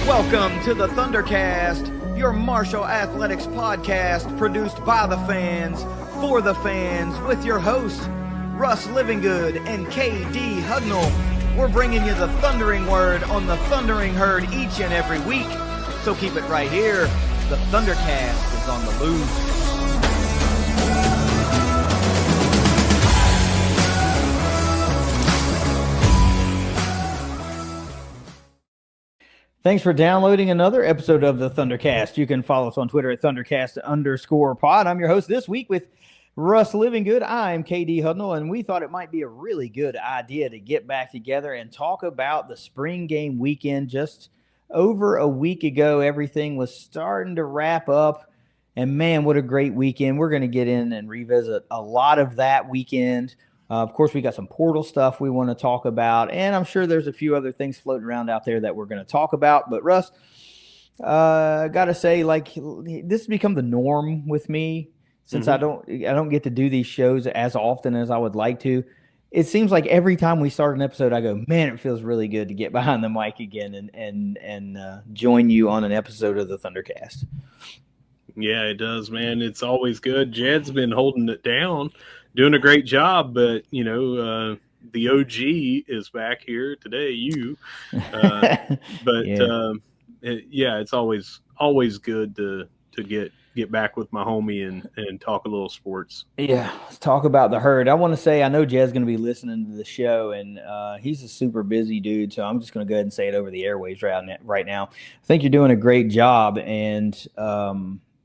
Welcome to the ThunderCast, your martial athletics podcast produced by the fans, for the fans, with your hosts, Russ Livingood and KD Hugnall. We're bringing you the thundering word on the thundering herd each and every week, so keep it right here. The ThunderCast is on the loose. Thanks for downloading another episode of the ThunderCast. You can follow us on Twitter at ThunderCast_pod. I'm your host this week with Russ Livingood. I'm KD Hugnall, and we thought it might be a really good idea to get back together and talk about the spring game weekend. Just over a week ago, everything was starting to wrap up, and man, what a great weekend. We're going to get in and revisit a lot of that weekend. Of course, we got some portal stuff we want to talk about, and I'm sure there's a few other things floating around out there that we're going to talk about. But Russ, got to say, like, this has become the norm with me since I don't get to do these shows as often as I would like to. It seems like every time we start an episode, I go, man, it feels really good to get behind the mic again and join you on an episode of the ThunderCast. Yeah, it does, man. It's always good. Jed's been holding it down, doing a great job, but the OG is back here today. It's always good to get back with my homie and talk a little sports. Yeah, let's talk about the herd. I want to say I know Jed's going to be listening to the show, and he's a super busy dude, so I'm just going to go ahead and say it over the airwaves right now. I think you're doing a great job, and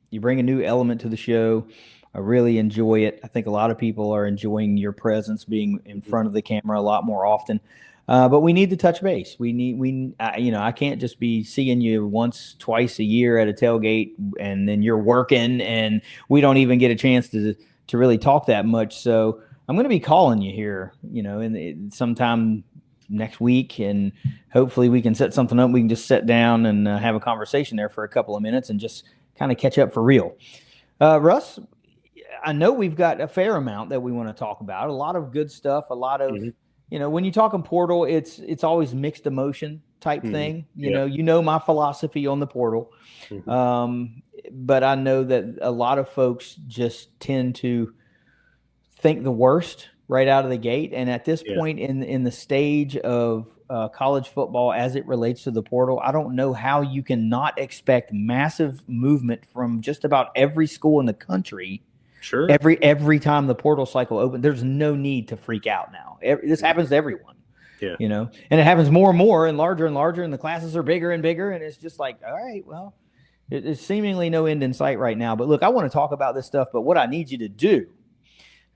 you bring a new element to the show. I really enjoy it. I think a lot of people are enjoying your presence, being in front of the camera a lot more often. But we need to touch base. I can't just be seeing you once, twice a year at a tailgate, and then you're working, and we don't even get a chance to really talk that much. So I'm going to be calling you here, sometime next week, and hopefully we can set something up. We can just sit down and have a conversation there for a couple of minutes and just kind of catch up for real. Russ, I know we've got a fair amount that we want to talk about. A lot of good stuff. A lot of, when you talk in portal, it's always mixed emotion type thing. You know my philosophy on the portal. But I know that a lot of folks just tend to think the worst right out of the gate. And at this point in the stage of college football as it relates to the portal, I don't know how you can not expect massive movement from just about every school in the country. Sure. Every time the portal cycle opens, there's no need to freak out now. This happens to everyone. Yeah. And it happens more and more and larger, and the classes are bigger and bigger, and it's just like, all right, well, it's seemingly no end in sight right now. But look, I want to talk about this stuff, but what I need you to do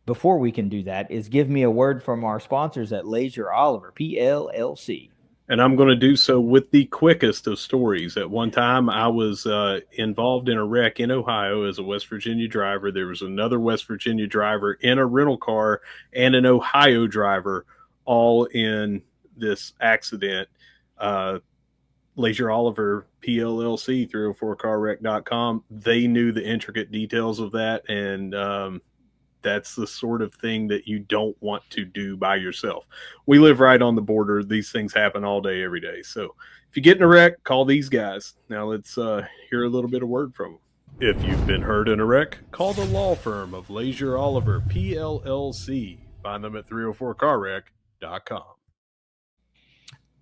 before we can do that is give me a word from our sponsors at Leasure Oliver PLLC. And I'm going to do so with the quickest of stories. At one time, I was involved in a wreck in Ohio as a West Virginia driver. There was another West Virginia driver in a rental car and an Ohio driver all in this accident. Leasure Oliver PLLC, 304carwreck.com. They knew the intricate details of that, and that's the sort of thing that you don't want to do by yourself. We live right on the border. These things happen all day, every day. So if you get in a wreck, call these guys. Now let's hear a little bit of word from them. If you've been hurt in a wreck, call the law firm of Leasure Oliver PLLC. Find them at 304carwreck.com.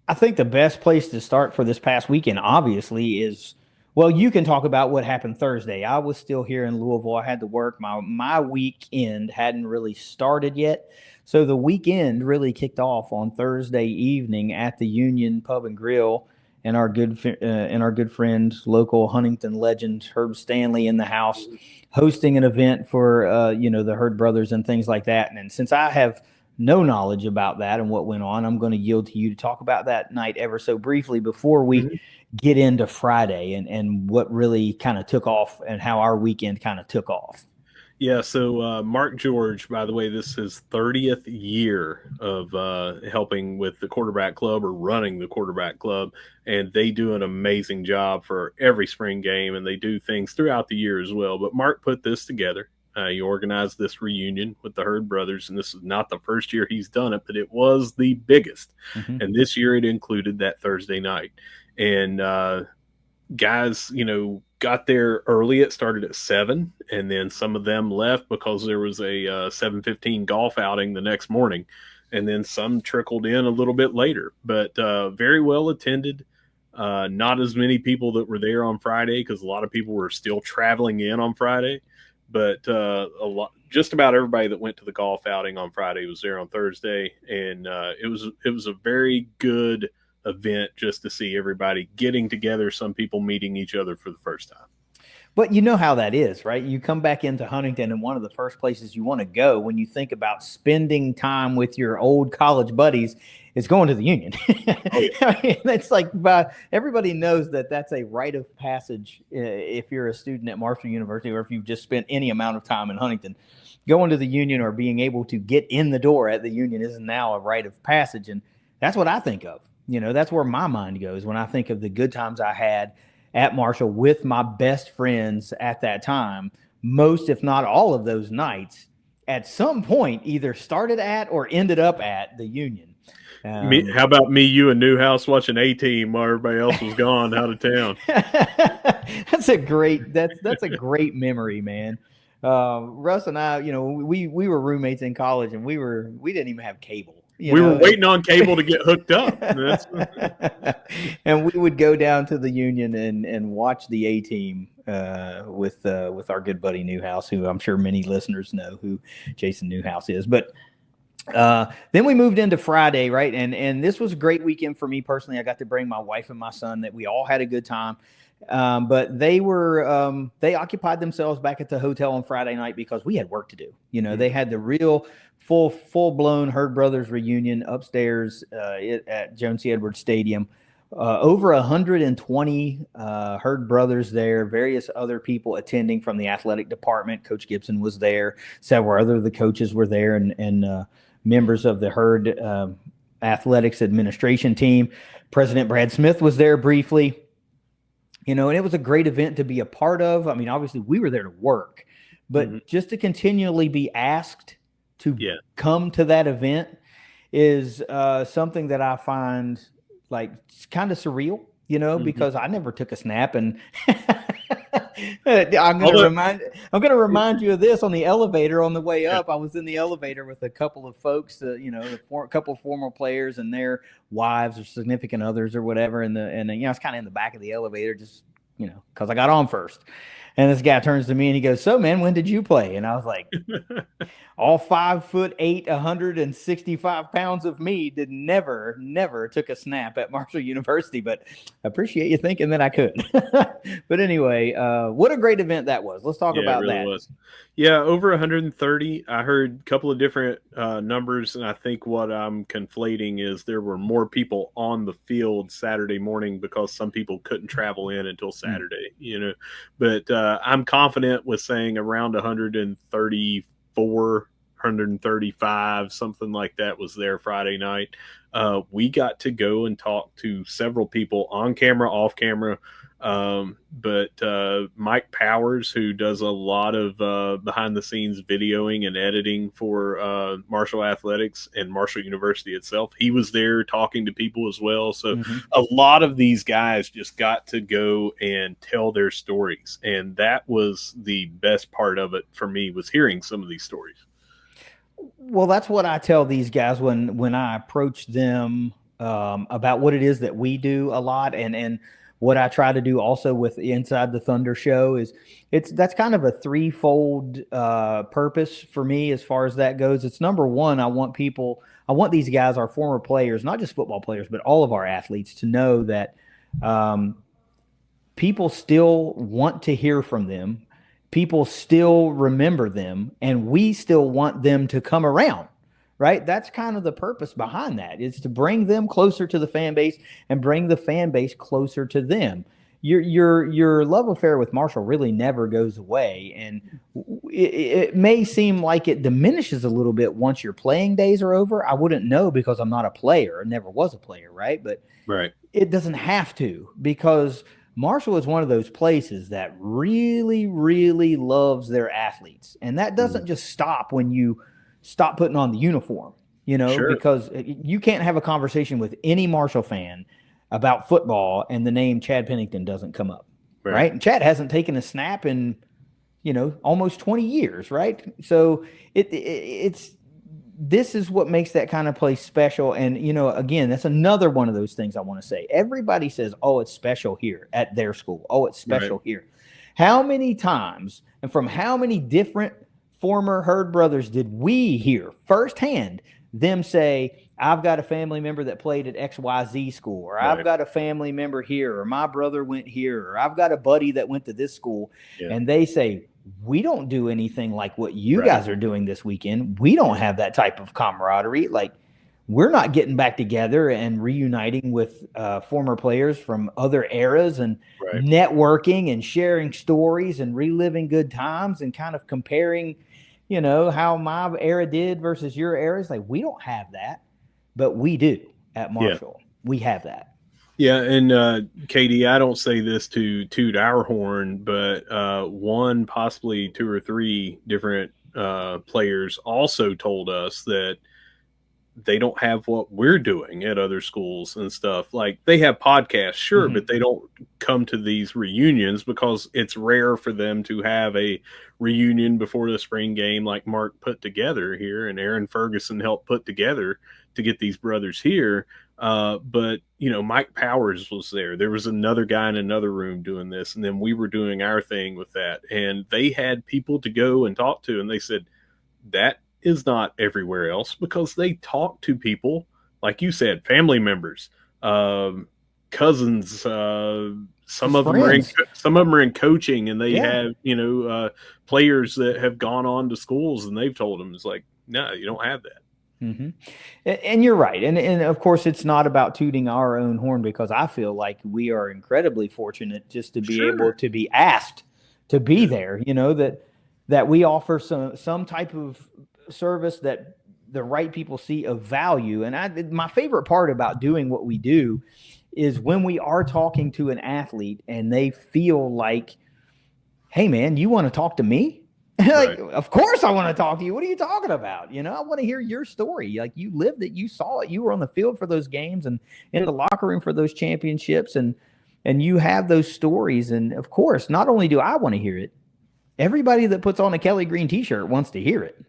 I think the best place to start for this past weekend, obviously, is, well, you can talk about what happened Thursday. I was still here in Louisville. I had to work. My weekend hadn't really started yet. So the weekend really kicked off on Thursday evening at the Union Pub and Grill, and our good friend, local Huntington legend Herb Stanley in the house, hosting an event for the Herd Brothers and things like that. And since I have no knowledge about that and what went on, I'm going to yield to you to talk about that night ever so briefly before we get into Friday and what really kind of took off and how our weekend kind of took off. Yeah, so Mark George, by the way, this is his 30th year of helping with the quarterback club or running the quarterback club, and they do an amazing job for every spring game, and they do things throughout the year as well. But Mark put this together. He organized this reunion with the Hurd brothers, and this is not the first year he's done it, but it was the biggest. Mm-hmm. And this year it included that Thursday night. And guys, got there early. It started at 7, and then some of them left because there was a 7:15 golf outing the next morning, and then some trickled in a little bit later. But very well attended. Not as many people that were there on Friday because a lot of people were still traveling in on Friday. But just about everybody that went to the golf outing on Friday was there on Thursday, and it was a very good event just to see everybody getting together. Some people meeting each other for the first time. But you know how that is, right? You come back into Huntington, and one of the first places you want to go when you think about spending time with your old college buddies is going to the Union. I mean, it's like everybody knows that that's a rite of passage if you're a student at Marshall University or if you've just spent any amount of time in Huntington. Going to the Union or being able to get in the door at the Union is now a rite of passage, and that's what I think of. That's where my mind goes when I think of the good times I had at Marshall with my best friends at that time. Most, if not all of those nights at some point either started at or ended up at the Union. How about me, you, and Newhouse watching A-Team while everybody else was gone out of town? That's a great memory, man. Russ and I, we were roommates in college, and we didn't even have cable. We were waiting on cable to get hooked up. And we would go down to the Union and watch the A-Team with our good buddy Newhouse, who I'm sure many listeners know who Jason Newhouse is. But then we moved into Friday, right? And this was a great weekend for me personally. I got to bring my wife and my son. That we all had a good time. But they occupied themselves back at the hotel on Friday night because we had work to do. They had the real full blown Hurd Brothers reunion upstairs at Joan C. Edwards Stadium. Over 120 Hurd Brothers there, various other people attending from the athletic department. Coach Gibson was there. Several other of the coaches were there, and members of the Hurd athletics administration team. President Brad Smith was there briefly. And it was a great event to be a part of. I mean, obviously we were there to work, but just to continually be asked to come to that event is something that I find like kind of surreal, because I never took a snap. And I'm going to remind you of this on the elevator on the way up. I was in the elevator with a couple of folks, a couple of former players and their wives or significant others or whatever. And I was kind of in the back of the elevator, just, cause I got on first. And this guy turns to me and he goes, "So, man, when did you play?" And I was like, all 5'8", 165 pounds of me never took a snap at Marshall University, but I appreciate you thinking that I could. But anyway, what a great event that was. Let's talk about really that. Was. Yeah, over 130. I heard a couple of different numbers, and I think what I'm conflating is there were more people on the field Saturday morning because some people couldn't travel in until Saturday, But I'm confident with saying around 134, 135, something like that was there Friday night. We got to go and talk to several people on camera, off camera. But Mike Powers, who does a lot of behind the scenes videoing and editing for Marshall Athletics and Marshall University itself, he was there talking to people as well. So a lot of these guys just got to go and tell their stories. And that was the best part of it for me, was hearing some of these stories. Well, that's what I tell these guys when I approach them about what it is that we do a lot, and what I try to do also with Inside the Thunder show is that's kind of a threefold purpose for me as far as that goes. It's number one, I want these guys, our former players, not just football players, but all of our athletes, to know that people still want to hear from them. People still remember them, and we still want them to come around, right? That's kind of the purpose behind that, is to bring them closer to the fan base and bring the fan base closer to them. Your love affair with Marshall really never goes away, and it may seem like it diminishes a little bit once your playing days are over. I wouldn't know because I'm not a player. I never was a player, right? But right. It doesn't have to, because Marshall is one of those places that really, really loves their athletes. And that doesn't just stop when you stop putting on the uniform, Sure. because you can't have a conversation with any Marshall fan about football and the name Chad Pennington doesn't come up, right? And Chad hasn't taken a snap in, almost 20 years, right? So it's this is what makes that kind of place special. And, again, that's another one of those things I want to say. Everybody says, oh, it's special here at their school. Oh, it's special here. How many times and from how many different former Herd brothers did we hear firsthand them say, I've got a family member that played at XYZ school, or I've got a family member here, or my brother went here, or I've got a buddy that went to this school. And they say, we don't do anything like what you guys are doing this weekend. We don't have that type of camaraderie. Like, we're not getting back together and reuniting with former players from other eras and networking and sharing stories and reliving good times and kind of comparing, how my era did versus your era. It's like, we don't have that, but we do at Marshall. We have that. Yeah, and Katie, I don't say this to toot our horn, but one, possibly two or three different players also told us that they don't have what we're doing at other schools and stuff. Like, they have podcasts, sure, but they don't come to these reunions because it's rare for them to have a reunion before the spring game like Mark put together here and Aaron Ferguson helped put together to get these brothers here. But, Mike Powers was there. There was another guy in another room doing this, and then we were doing our thing with that. And they had people to go and talk to, and they said that is not everywhere else because they talk to people, like you said, family members, cousins, some of them are in coaching, and they have, players that have gone on to schools, and they've told them, it's like, no, you don't have that. And you're right. And of course, it's not about tooting our own horn, because I feel like we are incredibly fortunate just to be able to be asked to be there, that we offer some type of service that the right people see of value. And my favorite part about doing what we do is when we are talking to an athlete and they feel like, hey man, you want to talk to me? Like, of course I want to talk to you. What are you talking about? I want to hear your story. Like, you lived it, you saw it, you were on the field for those games and in the locker room for those championships, and you have those stories. And of course, not only do I want to hear it, everybody that puts on a Kelly Green t-shirt wants to hear it,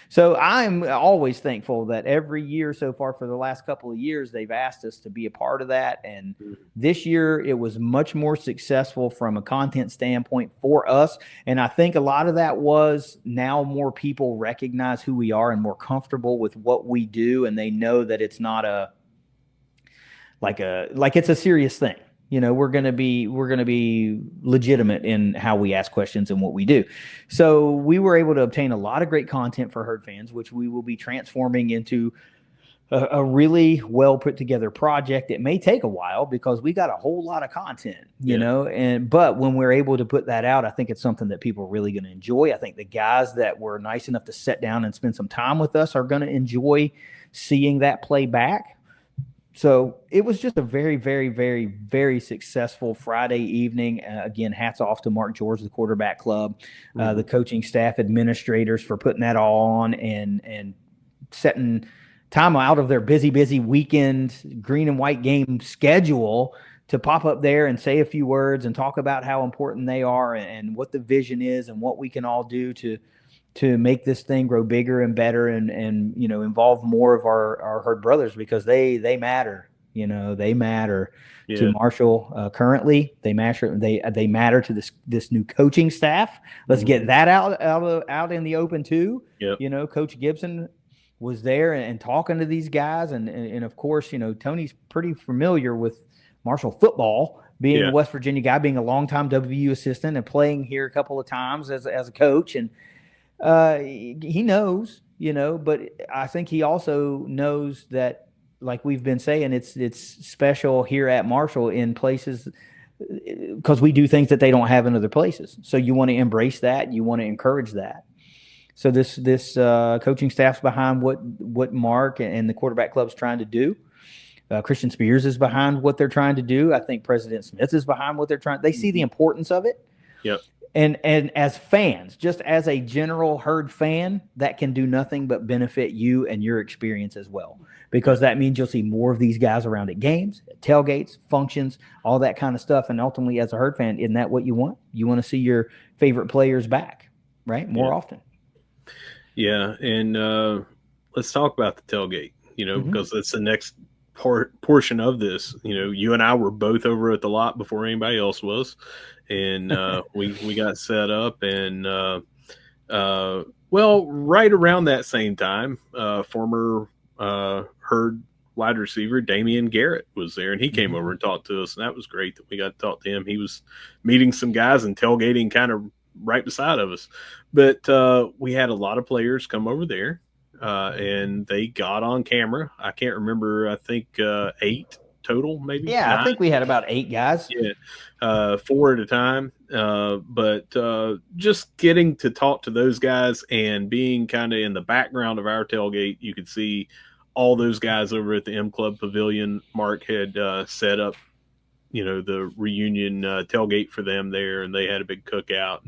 So I'm always thankful that every year so far for the last couple of years, they've asked us to be a part of that. And this year it was much more successful from a content standpoint for us. And I think a lot of that was now more people recognize who we are and more comfortable with what we do. And they know that it's not it's a serious thing. We're going to be legitimate in how we ask questions and what we do. So we were able to obtain a lot of great content for Herd fans, which we will be transforming into a really well put together project. It may take a while because we got a whole lot of content, but when we're able to put that out, I think it's something that people are really going to enjoy. I think the guys that were nice enough to sit down and spend some time with us are going to enjoy seeing that play back. So it was just a very, very, very, very successful Friday evening. Again, hats off to Mark George, the quarterback club, the coaching staff, administrators for putting that all on and setting time out of their busy weekend green and white game schedule to pop up there and say a few words and talk about how important they are and what the vision is and what we can all do to make this thing grow bigger and better and involve more of our Herd brothers, because they matter. They matter to Marshall currently. They matter to this new coaching staff. Let's get that out in the open too. Coach Gibson was there and talking to these guys, and of course, Tony's pretty familiar with Marshall football, being a West Virginia guy, being a longtime WVU assistant and playing here a couple of times as a coach. And he knows, but I think he also knows that, like we've been saying, it's special here at Marshall in places because we do things that they don't have in other places. So you want to embrace that. You want to encourage that. So this coaching staff's behind what Mark and the quarterback club's trying to do. Christian Spears is behind what they're trying to do. I think President Smith is behind what they're trying. They see the importance of it. Yep. And as fans, just as a general herd fan, that can do nothing but benefit you and your experience as well, because that means you'll see more of these guys around at games, at tailgates, functions, all that kind of stuff. And ultimately, as a herd fan, isn't that what you want? You want to see your favorite players back, right? More often. Yeah. And let's talk about the tailgate, because that's the next portion of this. You and I were both over at the lot before anybody else was. And we got set up, and right around that same time, former herd wide receiver Damian Garrett was there, and he came over and talked to us, and that was great that we got to talk to him. He was meeting some guys and tailgating kind of right beside of us, but we had a lot of players come over there, and they got on camera. I can't remember. I think 8 total, maybe. Yeah, 9. I think we had about 8 guys. Yeah, 4 at a time. But just getting to talk to those guys and being kind of in the background of our tailgate, you could see all those guys over at the M Club Pavilion. Mark had set up, the reunion tailgate for them there, and they had a big cookout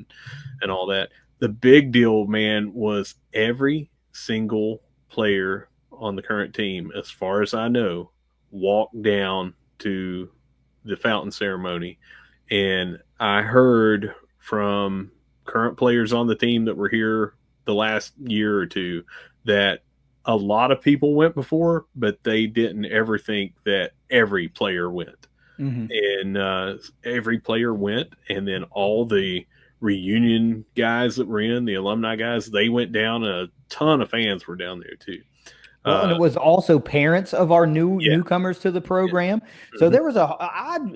and all that. The big deal, man, was every single player on the current team, as far as I know, walked down to the fountain ceremony. And I heard from current players on the team that were here the last year or two that a lot of people went before, but they didn't ever think that every player went. And every player went, and then all the reunion guys that were in, the alumni guys, they went down. A ton of fans were down there too. Well, and it was also parents of our newcomers to the program. Yeah. So there was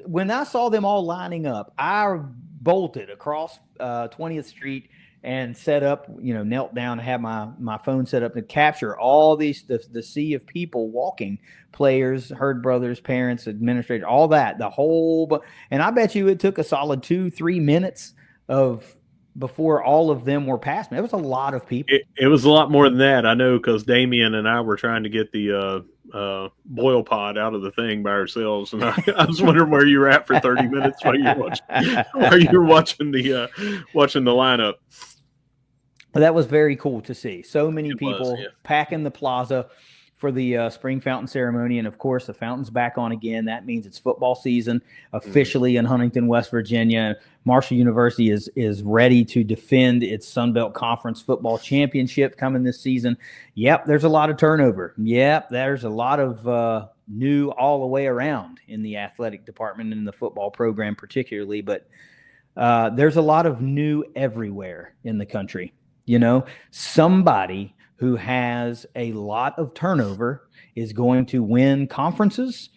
when I saw them all lining up, I bolted across 20th Street and set up, knelt down and had my phone set up to capture all the sea of people walking, players, herd brothers, parents, administrators, all that, and I bet you it took a solid 2-3 minutes before all of them were past me. It was a lot of people. It was a lot more than that. I know, because Damien and I were trying to get the boil pod out of the thing by ourselves, and I was wondering where you were at for 30 minutes while you were watching the lineup. That was very cool to see. So many people packing the plaza for the spring fountain ceremony. And of course, the fountain's back on again. That means it's football season officially in Huntington, West Virginia. Marshall University is ready to defend its Sun Belt Conference football championship coming this season. Yep, there's a lot of turnover. Yep, there's a lot of new all the way around in the athletic department and the football program particularly. But there's a lot of new everywhere in the country. Somebody who has a lot of turnover is going to win conferences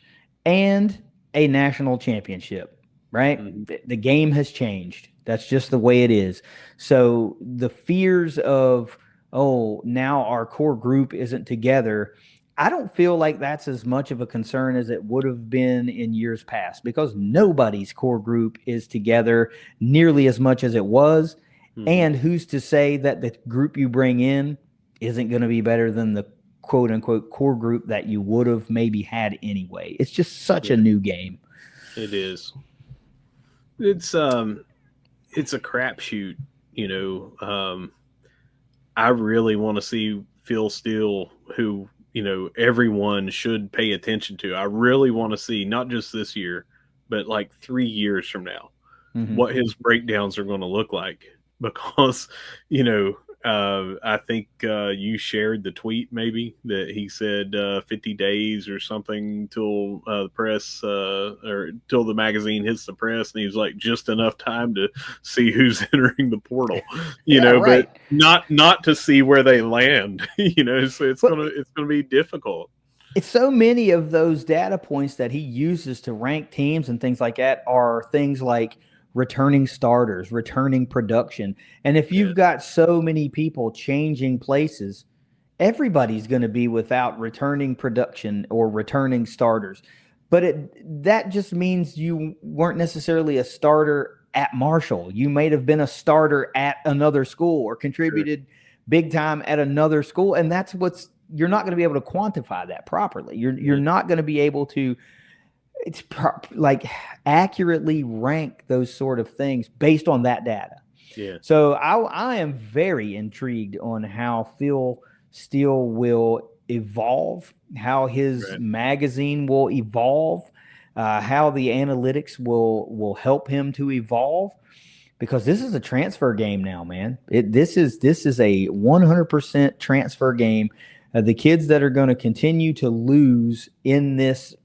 and a national championship, right? The game has changed. That's just the way it is. So the fears of, now our core group isn't together, I don't feel like that's as much of a concern as it would have been in years past, because nobody's core group is together nearly as much as it was. And who's to say that the group you bring in isn't going to be better than the quote unquote core group that you would have maybe had anyway? It's just such a new game. It is. It's a crapshoot, I really want to see Phil Steele, who, everyone should pay attention to. I really want to see, not just this year, but like 3 years from now, what his breakdowns are going to look like. Because, I think you shared the tweet maybe that he said 50 days or something till the press or till the magazine hits the press, and he was like, just enough time to see who's entering the portal, right. But not to see where they land, so it's gonna be difficult. It's so many of those data points that he uses to rank teams and things like that are things like returning starters, returning production. And if you've got so many people changing places, everybody's going to be without returning production or returning starters. But that just means you weren't necessarily a starter at Marshall. You may have been a starter at another school or contributed big time at another school. And that's what's you're not going to be able to quantify that properly. You're not going to be able to like accurately rank those sort of things based on that data. Yeah. So I am very intrigued on how Phil Steele will evolve, how his magazine will evolve, how the analytics will help him to evolve, because this is a transfer game now, man. This is a 100% transfer game. The kids that are going to continue to lose in this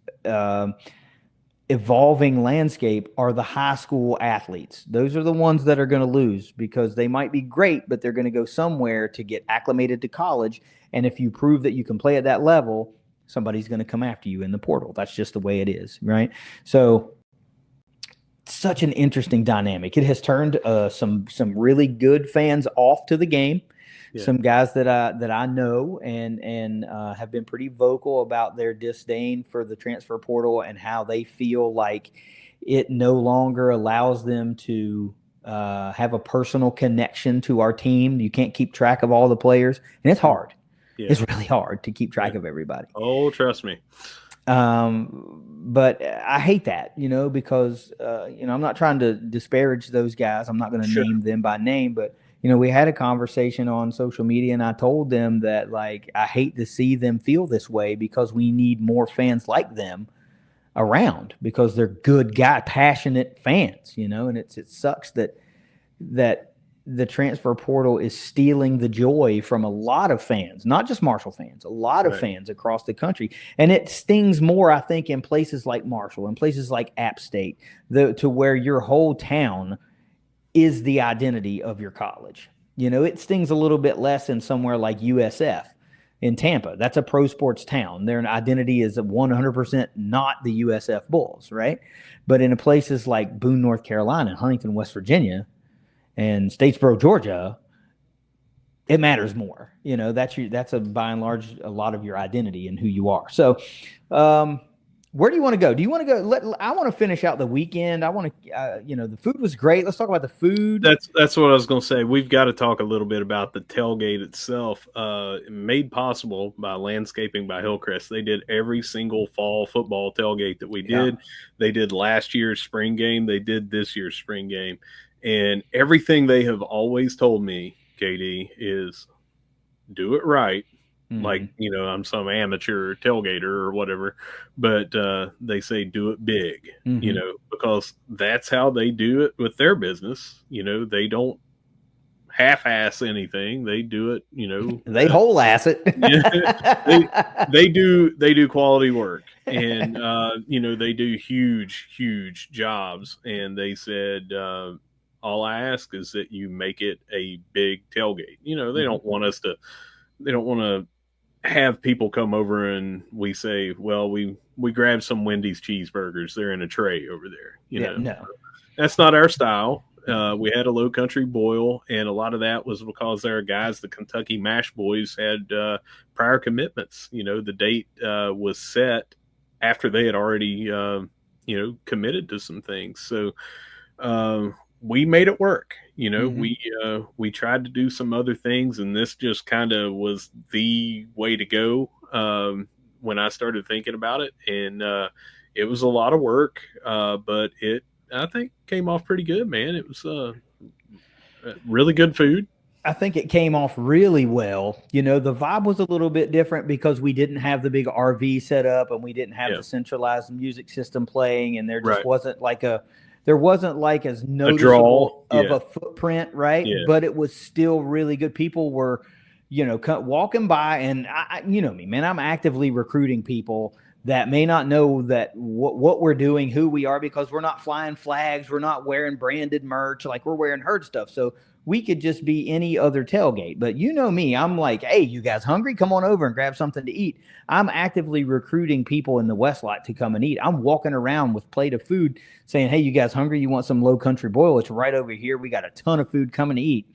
evolving landscape are the high school athletes. Those are the ones that are going to lose, because they might be great, but they're going to go somewhere to get acclimated to college. And if you prove that you can play at that level, somebody's going to come after you in the portal. That's just the way it is, right? So such an interesting dynamic. It has turned some really good fans off to the game. Yeah. Some guys that I know and have been pretty vocal about their disdain for the transfer portal and how they feel like it no longer allows them to have a personal connection to our team. You can't keep track of all the players, and it's hard. Yeah. It's really hard to keep track of everybody. Oh, trust me. But I hate that, because I'm not trying to disparage those guys. I'm not going to name them by name, but we had a conversation on social media, and I told them that, like, I hate to see them feel this way, because we need more fans like them around, because they're good passionate fans, and it sucks that the transfer portal is stealing the joy from a lot of fans, not just Marshall fans, a lot of fans across the country. And it stings more, I think, in places like Marshall, in places like App State, to where your whole town is the identity of your college. It stings a little bit less in somewhere like USF in Tampa. That's a pro sports town. Their identity is 100% not the USF Bulls, right? But in places like Boone, North Carolina, and Huntington, West Virginia, and Statesboro, Georgia, it matters more. That's by and large a lot of your identity and who you are. So, where do you want to go? Do you want to go? I want to finish out the weekend. I want to, the food was great. Let's talk about the food. That's what I was going to say. We've got to talk a little bit about the tailgate itself. Made possible by Landscaping by Hillcrest. They did every single fall football tailgate that we did. Yeah. They did last year's spring game. They did this year's spring game. And everything they have always told me, KD, is do it right. Mm-hmm. Like, I'm some amateur tailgater or whatever, but they say do it big, mm-hmm. Because that's how they do it with their business. They don't half-ass anything. They do it, they whole-ass it. they do quality work, and, they do huge jobs. And they said, all I ask is that you make it a big tailgate. They don't want to have people come over and we say, well, we grabbed some Wendy's cheeseburgers. They're in a tray over there. No, that's not our style. We had a low country boil, and a lot of that was because there are guys, the Kentucky Mash Boys, had prior commitments. The date was set after they had already, committed to some things. So, we made it work. Mm-hmm. We tried to do some other things, and this just kind of was the way to go when I started thinking about it. And it was a lot of work, but it, I think, came off pretty good, man. It was really good food. I think it came off really well. The vibe was a little bit different because we didn't have the big RV set up, and we didn't have the centralized music system playing, and there just wasn't like as noticeable of a footprint, right? Yeah. But it was still really good. People were, walking by, and I me, man, I'm actively recruiting people that may not know that what we're doing, who we are, because we're not flying flags, we're not wearing branded merch, like we're wearing Herd stuff. So we could just be any other tailgate. But me, I'm like, hey, you guys hungry? Come on over and grab something to eat. I'm actively recruiting people in the West Lot to come and eat. I'm walking around with plate of food saying, hey, you guys hungry? You want some low country boil? It's right over here. We got a ton of food. Come and eat,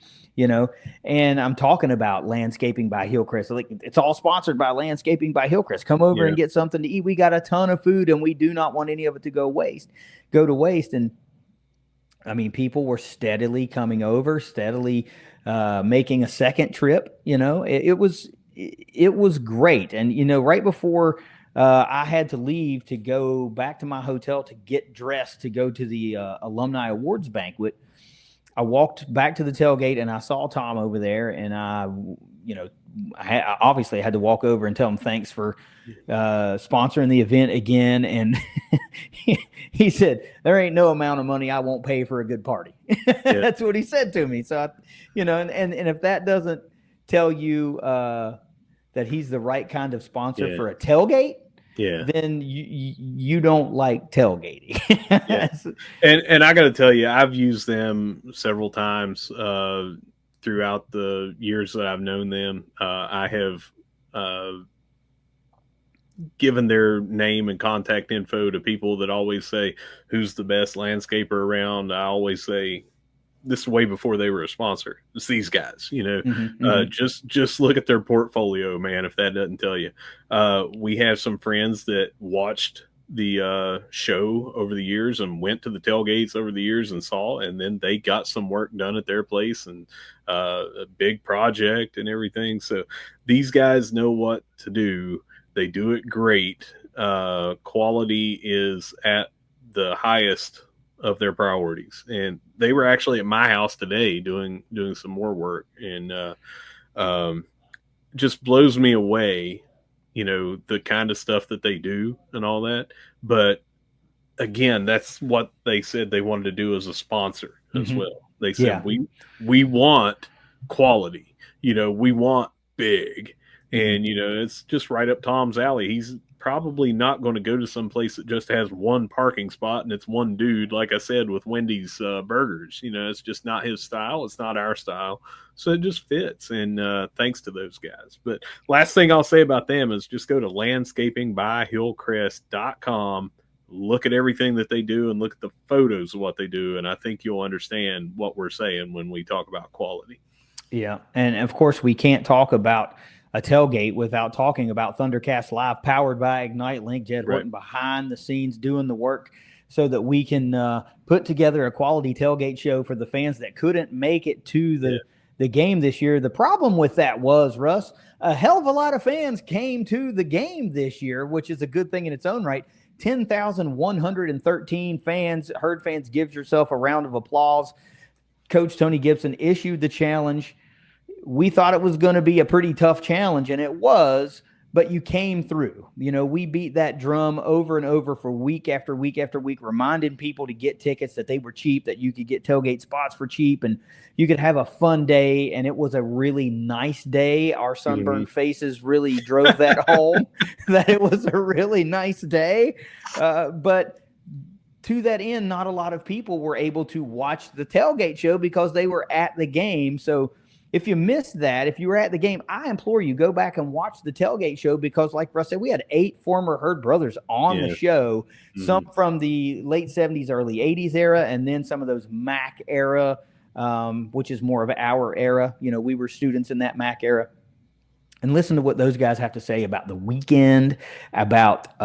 and I'm talking about Landscaping by Hillcrest. Like, it's all sponsored by Landscaping by Hillcrest. Come over and get something to eat. We got a ton of food, and we do not want any of it to go to waste. And I mean, people were steadily coming over, steadily making a second trip. It was it was great. And, you know, right before I had to leave to go back to my hotel to get dressed to go to the Alumni Awards banquet, I walked back to the tailgate and I saw Tom over there, and I obviously had to walk over and tell him thanks for sponsoring the event again. And he said, "There ain't no amount of money I won't pay for a good party." That's what he said to me. So, and if that doesn't tell you that he's the right kind of sponsor for a tailgate, then you don't like tailgating. And I got to tell you, I've used them several times throughout the years that I've known them. I have given their name and contact info to people that always say, "Who's the best landscaper around?" I always say, this is way before they were a sponsor. It's these guys, just look at their portfolio, man. If that doesn't tell you, we have some friends that watched the show over the years and went to the tailgates over the years and saw, and then they got some work done at their place and a big project and everything. So these guys know what to do. They do it great. Quality is at the highest of their priorities, and they were actually at my house today doing some more work, and just blows me away, the kind of stuff that they do and all that. But again, that's what they said they wanted to do as a sponsor as well. They said, we want quality, we want big, and it's just right up Tom's alley. He's probably not going to go to some place that just has one parking spot and it's one dude, like I said, with Wendy's burgers. It's just not his style. It's not our style. So it just fits. And thanks to those guys. But last thing I'll say about them is just go to landscapingbyhillcrest.com. Look at everything that they do and look at the photos of what they do. And I think you'll understand what we're saying when we talk about quality. Yeah. And of course, we can't talk about a tailgate without talking about ThunderCast Live, powered by Ignite.link. Jed Horton behind the scenes doing the work so that we can put together a quality tailgate show for the fans that couldn't make it to the game this year. The problem with that was, Russ, a hell of a lot of fans came to the game this year, which is a good thing in its own right. 10,113 fans, Herd fans, give yourself a round of applause. Coach Tony Gibson issued the challenge. We thought it was going to be a pretty tough challenge, and it was, but you came through. We beat that drum over and over for week after week after week, reminding people to get tickets, that they were cheap, that you could get tailgate spots for cheap, and you could have a fun day, and it was a really nice day. Our sunburned faces really drove that home, that it was a really nice day. But to that end, not a lot of people were able to watch the tailgate show because they were at the game. So if you missed that, if you were at the game, I implore you, go back and watch the tailgate show, because like Russ said, we had 8 former Herd brothers on the show, some from the late 70s, early 80s era, and then some of those Mac era, which is more of our era. We were students in that Mac era. And listen to what those guys have to say about the weekend, about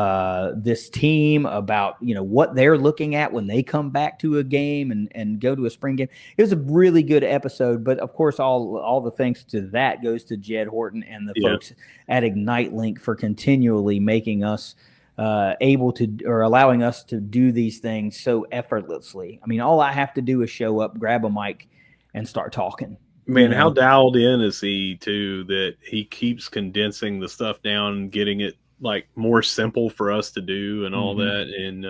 this team, about what they're looking at when they come back to a game and go to a spring game. It was a really good episode, but of course, all the thanks to that goes to Jed Horton and the folks at Ignite.link for continually making us able to, or allowing us to do these things so effortlessly. I mean, all I have to do is show up, grab a mic, and start talking. Man, how dialed in is he too, that he keeps condensing the stuff down and getting it like more simple for us to do and all that. And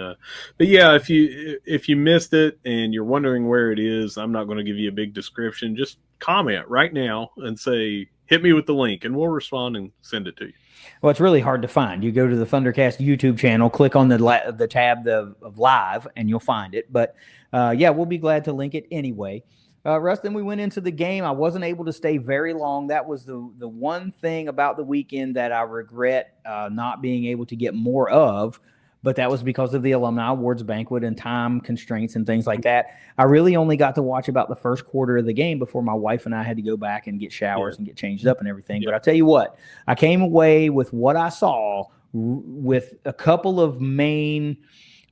but yeah, if you missed it and you're wondering where it is, I'm not going to give you a big description. Just comment right now and say, hit me with the link, and we'll respond and send it to you. Well, it's really hard to find. You go to the ThunderCast YouTube channel, click on the tab of live, and you'll find it. But yeah, we'll be glad to link it anyway. Russ, then we went into the game. I wasn't able to stay very long. That was the one thing about the weekend that I regret not being able to get more of, but that was because of the Alumni Awards banquet and time constraints and things like that. I really only got to watch about the first quarter of the game before my wife and I had to go back and get showers and get changed up and everything. But I tell you what, I came away with what I saw with a couple of main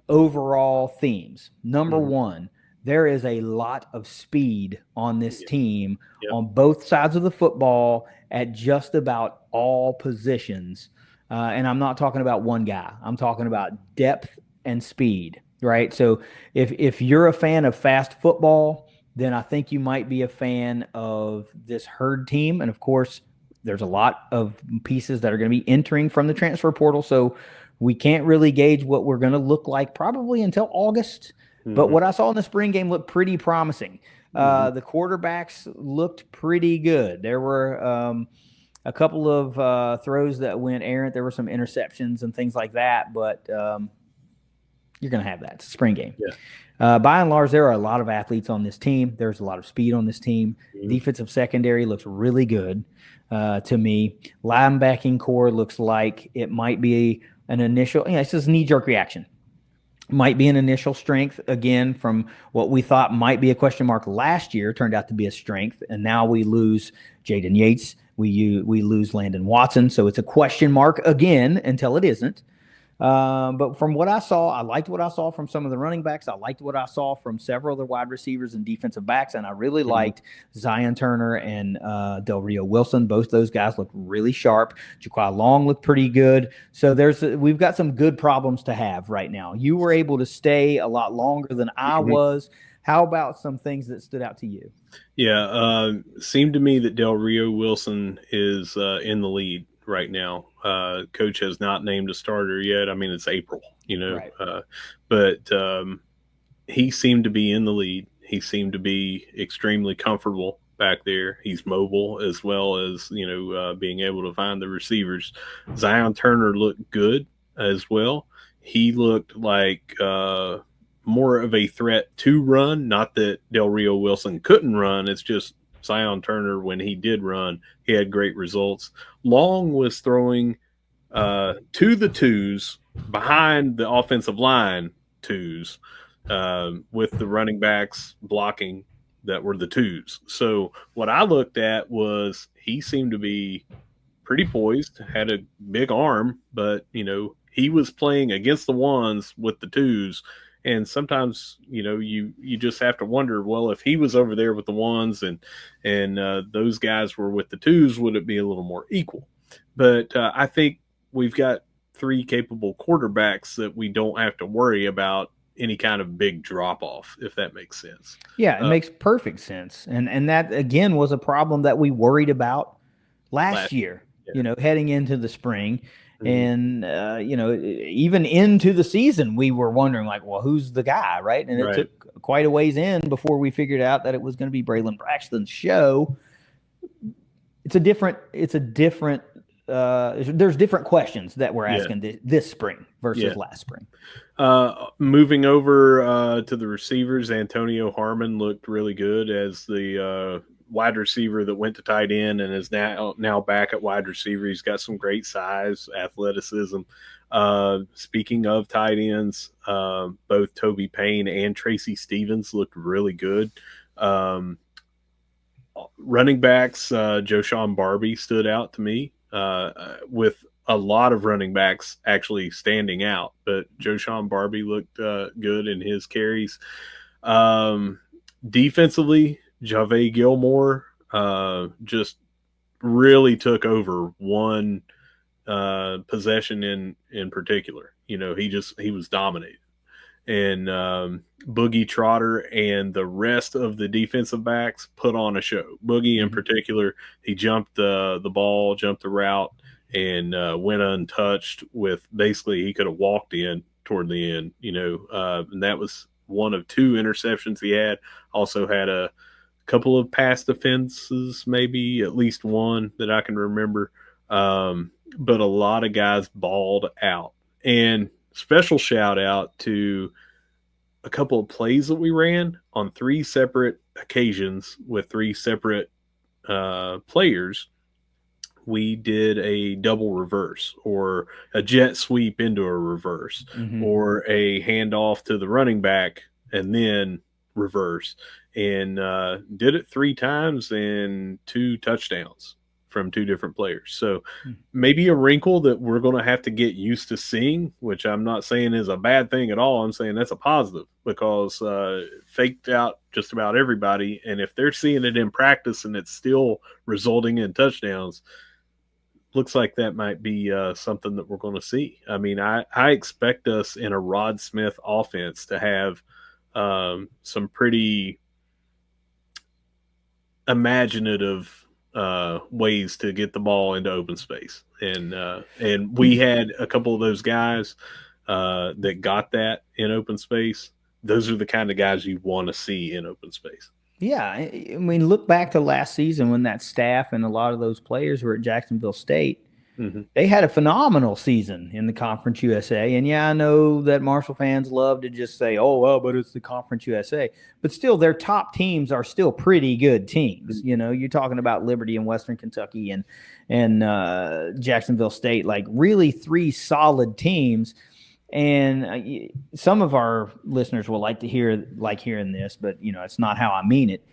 overall themes. Number one, there is a lot of speed on this Yeah. team Yep. on both sides of the football at just about all positions. And I'm not talking about one guy. I'm talking about depth and speed, right? So if you're a fan of fast football, then I think you might be a fan of this herd team. And of course, there's a lot of pieces that are going to be entering from the transfer portal. So we can't really gauge what we're going to look like probably until August. But Hmm. what I saw in the spring game looked pretty promising. Hmm. The quarterbacks looked pretty good. There were a couple of throws that went errant. There were some interceptions and things like that, but you're going to have that. It's a spring game. Yeah. By and large, there are a lot of athletes on this team. There's a lot of speed on this team. Mhm. Defensive secondary looks really good to me. Linebacking core looks like it might be an initial, it's just knee-jerk reaction. Might be an initial strength again from what we thought might be a question mark last year, turned out to be a strength. And now we lose Jaden Yates. We lose Landon Watson. So it's a question mark again until it isn't. But from what I saw, I liked what I saw from some of the running backs. I liked what I saw from several of the wide receivers and defensive backs. And I really liked Zion Turner and Del Rio Wilson. Both those guys looked really sharp. Jaquan Long looked pretty good. So we've got some good problems to have right now. You were able to stay a lot longer than I Mhm. was. How about some things that stood out to you? Yeah, seemed to me that Del Rio Wilson is in the lead right now. Coach has not named a starter yet. I mean, it's April, Right. but he seemed to be in the lead. He seemed to be extremely comfortable back there. He's mobile as well as being able to find the receivers. Zion Turner looked good as well. He looked like more of a threat to run. Not that Del Rio Wilson couldn't run. It's just Zion Turner, when he did run, he had great results. Long was throwing to the twos behind the offensive line twos with the running backs blocking that were the twos. So what I looked at was he seemed to be pretty poised, had a big arm, but he was playing against the ones with the twos. And sometimes you just have to wonder, well, if he was over there with the ones and those guys were with the twos, would it be a little more equal? But I think we've got three capable quarterbacks that we don't have to worry about any kind of big drop off, if that makes sense. Yeah, it Uh, makes perfect sense. And that again was a problem that we worried about last last year, year. heading into the spring. Hmm. And even into the season, we were wondering like, well, who's the guy, right? And it Right. took quite a ways in before we figured out that it was going to be Braylon Braxton's show. It's a different there's different questions that we're Yeah. asking this spring Yeah. versus last spring. Moving over to the receivers, Antonio Harmon looked really good as the wide receiver that went to tight end and is now back at wide receiver. He's got some great size, athleticism. Speaking of tight ends, both Toby Payne and Tracy Stevens looked really good. Running backs, Joshawn Barbie stood out to me with a lot of running backs actually standing out, but Joshawn Barbie looked good in his carries. Um, Defensively, Javea Gilmore just really took over one possession in particular. He was dominating. And Boogie Trotter and the rest of the defensive backs put on a show. Boogie in particular, he jumped the ball, jumped the route, and went untouched. With basically, he could have walked in toward the end, and that was one of two interceptions he had. Also had a couple of pass defenses, maybe at least one that I can remember. But a lot of guys balled out. And special shout out to a couple of plays that we ran on three separate occasions with three separate players. We did a double reverse or a jet sweep into a reverse Mm-hmm. or a handoff to the running back and then reverse, and did it three times and two touchdowns from two different players. So maybe a wrinkle that we're going to have to get used to seeing, which I'm not saying is a bad thing at all. I'm saying that's a positive because faked out just about everybody. And if they're seeing it in practice and it's still resulting in touchdowns, looks like that might be something that we're going to see. I mean, I expect us in a Rod Smith offense to have some pretty imaginative ways to get the ball into open space, and we had a couple of those guys that got that in open space. Those are the kind of guys you want to see in open space. Yeah, I mean, look back to last season when that staff and a lot of those players were at Jacksonville State. Mm-hmm. They had a phenomenal season in the Conference USA. And yeah, I know that Marshall fans love to just say, oh, well, but it's the Conference USA. But still, their top teams are still pretty good teams. You know, you're talking about Liberty and Western Kentucky and Jacksonville State, like really three solid teams. And some of our listeners will like hearing this, but, you know, it's not how I mean it.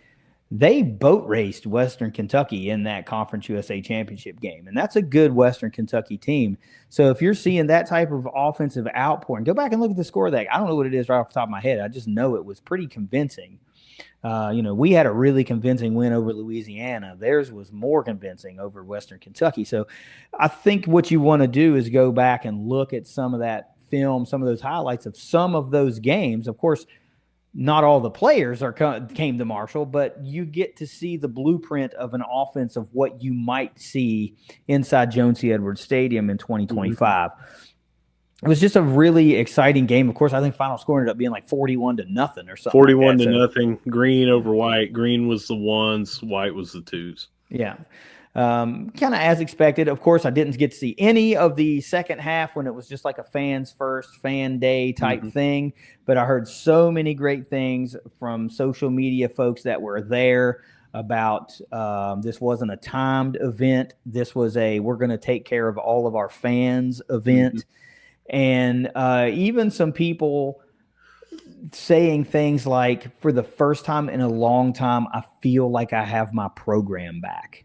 They boat raced Western Kentucky in that Conference USA championship game, and that's a good Western Kentucky team. So if you're seeing that type of offensive outpouring, go back and look at the score of that. I don't know what it is right off the top of my head. I just know it was pretty convincing. You know, we had a really convincing win over Louisiana. Theirs was more convincing over Western Kentucky. So I think what you want to do is go back and look at some of that film, some of those highlights of some of those games. Of course, not all the players came to Marshall, but you get to see the blueprint of an offense of what you might see inside Joan C. Edwards Stadium in 2025. Mm-hmm. It was just a really exciting game. Of course, I think final score ended up being like 41-0 or something. 41-0. Green over white. Green was the ones, white was the twos. Yeah. Kind of as expected. Of course, I didn't get to see any of the second half when it was just like a fans first, fan day type thing. But I heard so many great things from social media folks that were there about this wasn't a timed event. This was we're going to take care of all of our fans event. And even some people saying things like, for the first time in a long time, I feel like I have my program back.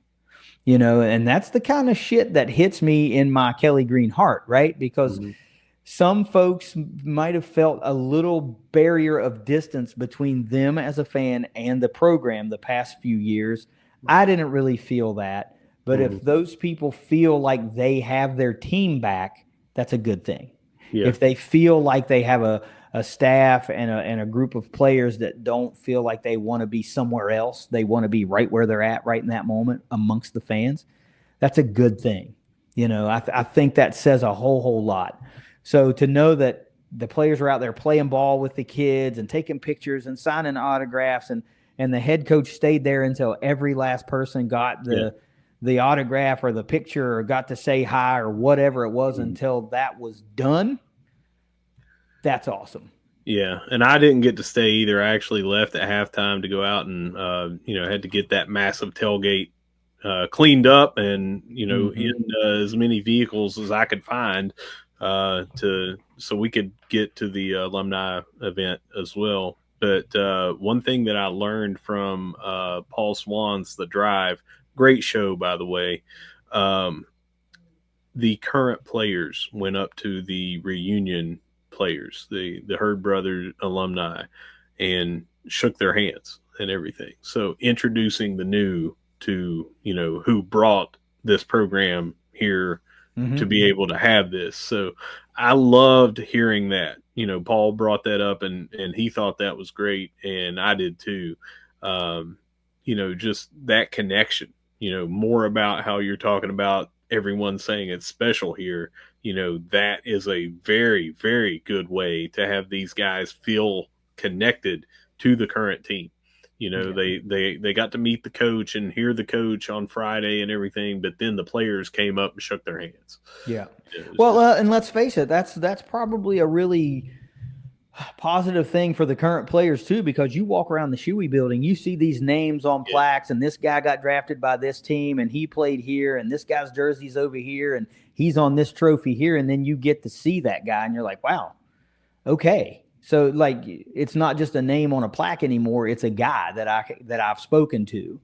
You know, and that's the kind of shit that hits me in my Kelly Green heart, right? Because some folks might have felt a little barrier of distance between them as a fan and the program the past few years. I didn't really feel that. But if those people feel like they have their team back, that's a good thing. Yeah. If they feel like they have a staff and a group of players that don't feel like they want to be somewhere else, they want to be right where they're at right in that moment amongst the fans, that's a good thing. You know, I think that says a whole lot. So to know that the players are out there playing ball with the kids and taking pictures and signing autographs, and the head coach stayed there until every last person got the autograph or the picture or got to say hi or whatever it was until that was done. That's awesome. Yeah, and I didn't get to stay either. I actually left at halftime to go out and, had to get that massive tailgate cleaned up and, in as many vehicles as I could find so we could get to the alumni event as well. But one thing that I learned from Paul Swan's The Drive, great show, by the way, the current players went up to the reunion players, the Hurd Brothers alumni, and shook their hands and everything. So introducing the new to, who brought this program here to be able to have this. So I loved hearing that. Paul brought that up and he thought that was great, and I did too. Just that connection, more about how you're talking about everyone saying it's special here. That is a very, very good way to have these guys feel connected to the current team. They got to meet the coach and hear the coach on Friday and everything, but then the players came up and shook their hands. Yeah. Well, and let's face it, that's probably a really positive thing for the current players too, because you walk around the Shuey building, you see these names on plaques, and this guy got drafted by this team and he played here, and this guy's jersey's over here and he's on this trophy here, and then you get to see that guy and you're like, wow, okay, So like, it's not just a name on a plaque anymore. It's a guy that I've spoken to.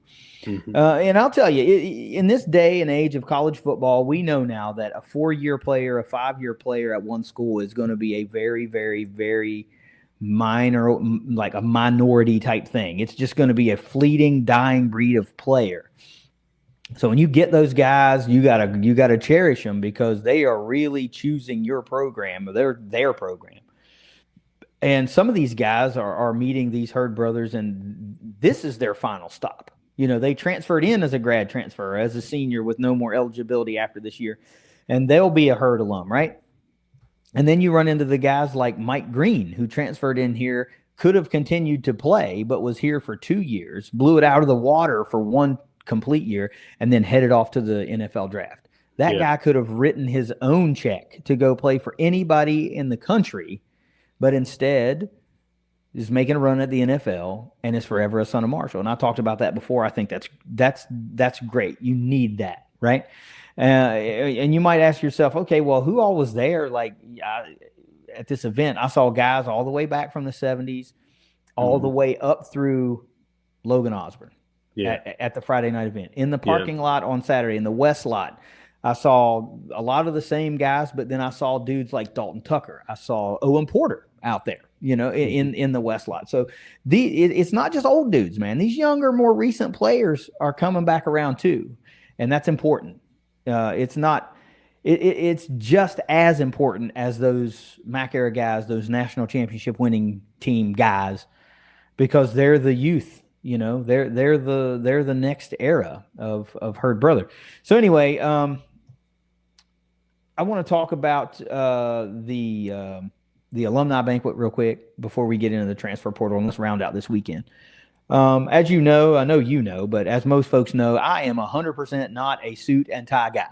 And I'll tell you, in this day and age of college football, we know now that a 4-year player, a 5-year player at one school is going to be a very, very, very minor, like a minority type thing. It's just going to be a fleeting, dying breed of player. So when you get those guys, you gotta cherish them, because they are really choosing your program, or their program. And some of these guys are meeting these Herd brothers, and this is their final stop. They transferred in as a grad transfer, as a senior with no more eligibility after this year, and they'll be a Herd alum, right? And then you run into the guys like Mike Green, who transferred in here, could have continued to play, but was here for 2 years, blew it out of the water for 1 complete year, and then headed off to the NFL draft. That guy could have written his own check to go play for anybody in the country, but instead is making a run at the NFL and is forever a son of Marshall. And I talked about that before. I think that's great. You need that, right? And you might ask yourself, okay, well, who all was there? Like, at this event, I saw guys all the way back from the 70s, all the way up through Logan Osborne at the Friday night event. In the parking lot on Saturday, in the West lot, I saw a lot of the same guys, but then I saw dudes like Dalton Tucker. I saw Owen Porter out there, in the West lot. So it's not just old dudes, man. These younger, more recent players are coming back around too, and that's important. It's not. It's just as important as those MAC era guys, those national championship winning team guys, because they're the youth. They're the next era of Herd brother. So anyway, I want to talk about the alumni banquet real quick before we get into the transfer portal, and let's round out this weekend. As you know, I know but as most folks know, I am 100% not a suit and tie guy.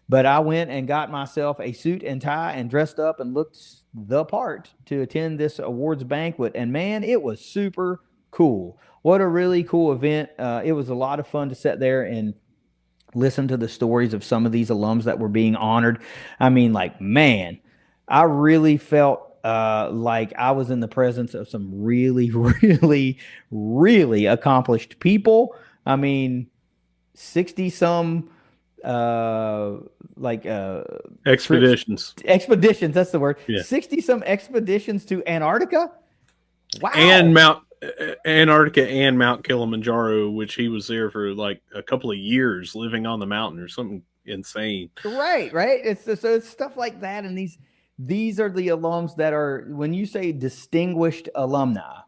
But I went and got myself a suit and tie and dressed up and looked the part to attend this awards banquet. And man, it was super cool. What a really cool event. It was a lot of fun to sit there and listen to the stories of some of these alums that were being honored. I mean, like, man, I really felt like I was in the presence of some really, really, really accomplished people. I mean, 60 some expeditions. That's the word. 60 some expeditions to Antarctica. Wow. And Antarctica and Mount Kilimanjaro, which he was there for like a couple of years living on the mountain or something insane. Right. It's stuff like that. And these are the alums that are, when you say distinguished alumni,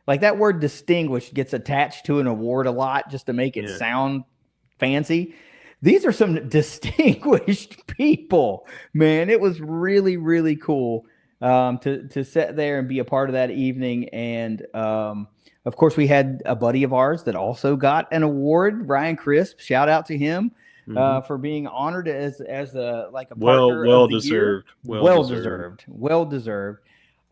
like that word distinguished gets attached to an award a lot just to make it sound fancy. These are some distinguished people, man. It was really, really cool to sit there and be a part of that evening. And of course, we had a buddy of ours that also got an award, Ryan Crisp. Shout out to him for being honored as a partner well of the deserved. Year. Well deserved.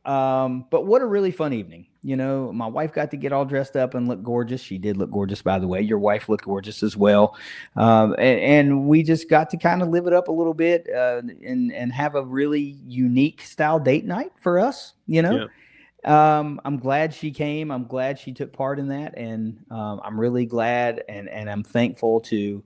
But what a really fun evening. My wife got to get all dressed up and look gorgeous. She did look gorgeous, by the way. Your wife looked gorgeous as well. And we just got to kind of live it up a little bit and have a really unique style date night for us, I'm glad she came. I'm glad she took part in that. And I'm really glad and I'm thankful to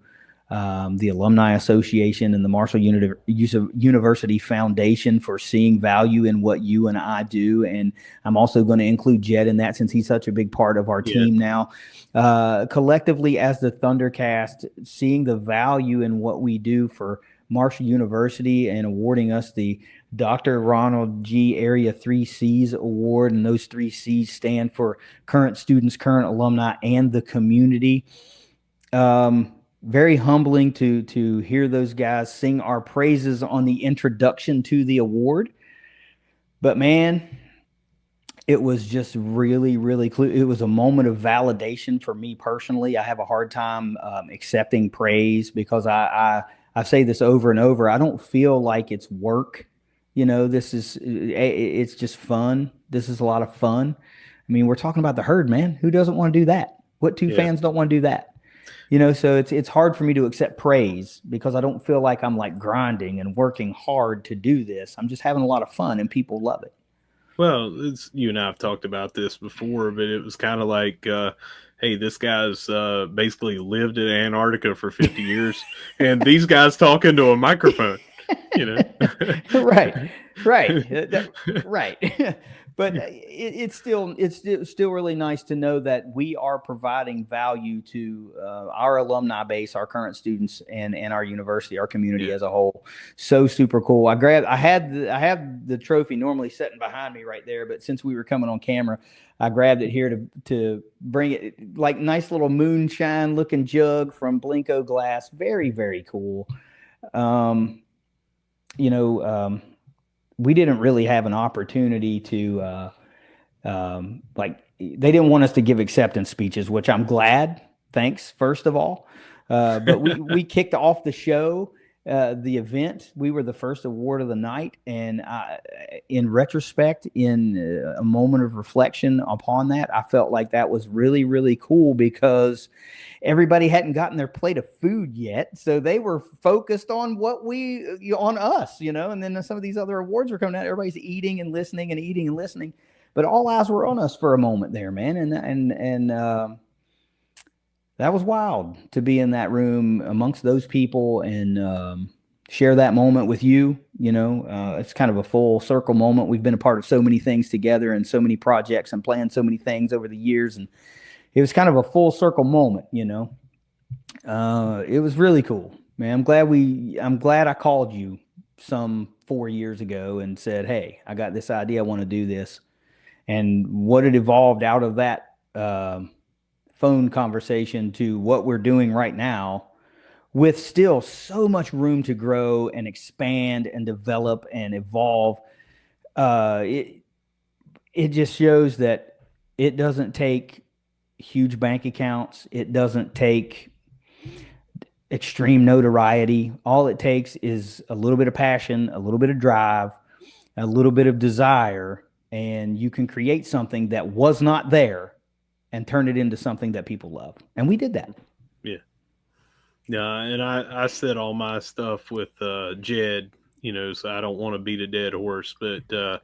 the Alumni Association and the Marshall University Foundation for seeing value in what you and I do. And I'm also going to include Jed in that, since he's such a big part of our team now. Collectively, as the Thundercast, seeing the value in what we do for Marshall University and awarding us the Dr. Ronald G. Area 3 Cs Award. And those 3 Cs stand for current students, current alumni, and the community. Very humbling to hear those guys sing our praises on the introduction to the award. But man, it was just really, really cool. It was a moment of validation for me personally. I have a hard time accepting praise because I say this over and over. I don't feel like it's work. It's just fun. This is a lot of fun. I mean, we're talking about the Herd, man. Who doesn't want to do that? What two fans don't want to do that? So it's hard for me to accept praise because I don't feel like I'm like grinding and working hard to do this. I'm just having a lot of fun and people love it. Well, it's, you and I have talked about this before, but it was kind of like, hey, this guy's basically lived in Antarctica for 50 years, and these guys talking to a microphone, you know. Right, right, right. But it's still really nice to know that we are providing value to our alumni base, our current students, and our university, our community Yeah. as a whole. So super cool. I had the trophy normally sitting behind me right there, but since we were coming on camera, I grabbed it here to bring it, like nice little moonshine looking jug from Blinko Glass. Very, very cool. Um, you know, we didn't really have an opportunity to like they didn't want us to give acceptance speeches, which I'm glad. Thanks, first of all. But we kicked off the show, the event. We were the first award of the night, and in retrospect, in a moment of reflection upon that, I felt like that was really, really cool because everybody hadn't gotten their plate of food yet, so they were focused on on us, and then some of these other awards were coming out. Everybody's eating and listening and eating and listening, but all eyes were on us for a moment there, man. And that was wild to be in that room amongst those people and share that moment with you. It's kind of a full circle moment. We've been a part of so many things together and so many projects and planned so many things over the years, and it was kind of a full circle moment. It was really cool, man. I'm glad I called you some 4 years ago and said, "Hey, I got this idea. I want to do this." And what it evolved out of that phone conversation to what we're doing right now, with still so much room to grow and expand and develop and evolve. It just shows that it doesn't take huge bank accounts. It doesn't take extreme notoriety. All it takes is a little bit of passion, a little bit of drive, a little bit of desire, and you can create something that was not there and turn it into something that people love. And we did that. Yeah. Yeah, and I said all my stuff with Jed, so I don't want to beat a dead horse, but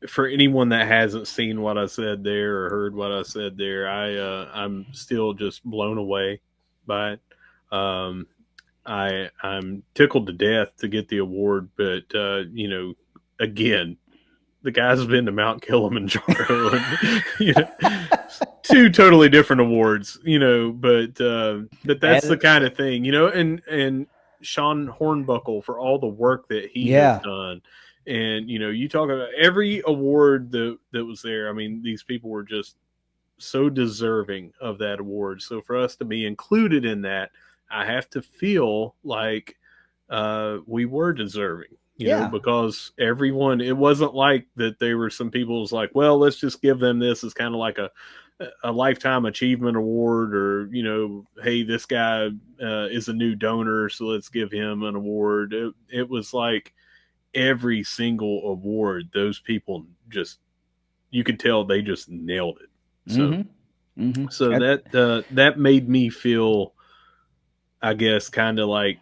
for anyone that hasn't seen what I said there or heard what I said there, I'm still just blown away by it. I'm tickled to death to get the award, but again, the guy's been to Mount Kilimanjaro, and two totally different awards, but that's the kind of thing, and Sean Hornbuckle for all the work that he has done. And you talk about every award that was there. I mean, these people were just so deserving of that award. So for us to be included in that, I have to feel like we were deserving. Because everyone, it wasn't like that there were some people who's like, well, let's just give them this as kind of like a lifetime achievement award, or hey, this guy is a new donor, so let's give him an award. It was like every single award, those people just, you could tell they just nailed it. So so that made me feel, I guess, kind of like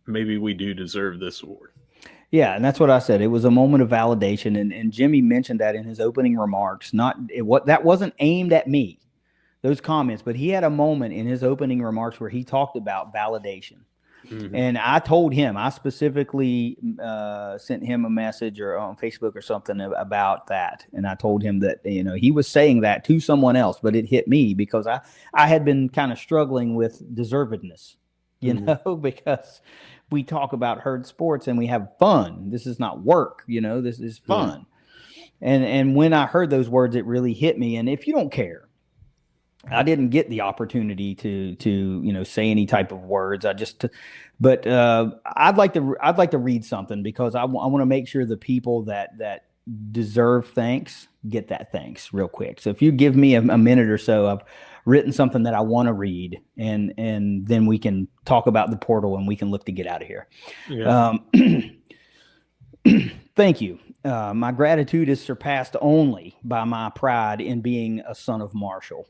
maybe we do deserve this award. Yeah, and that's what I said. It was a moment of validation, and Jimmy mentioned that in his opening remarks. That wasn't aimed at me, those comments, but he had a moment in his opening remarks where he talked about validation. Mm-hmm. And I told him, I specifically sent him a message or on Facebook or something about that, and I told him that he was saying that to someone else, but it hit me because I had been kind of struggling with deservedness, because we talk about herd sports and we have fun. This is not work, this is fun. And when I heard those words, it really hit me. And if you don't care, I didn't get the opportunity to say any type of words. But I'd like to read something because I want to make sure the people that deserve thanks get that thanks real quick. So if you give me a minute or so, I've written something that I want to read, and then we can talk about the portal and we can look to get out of here. Yeah. Thank you. My gratitude is surpassed only by my pride in being a son of Marshall.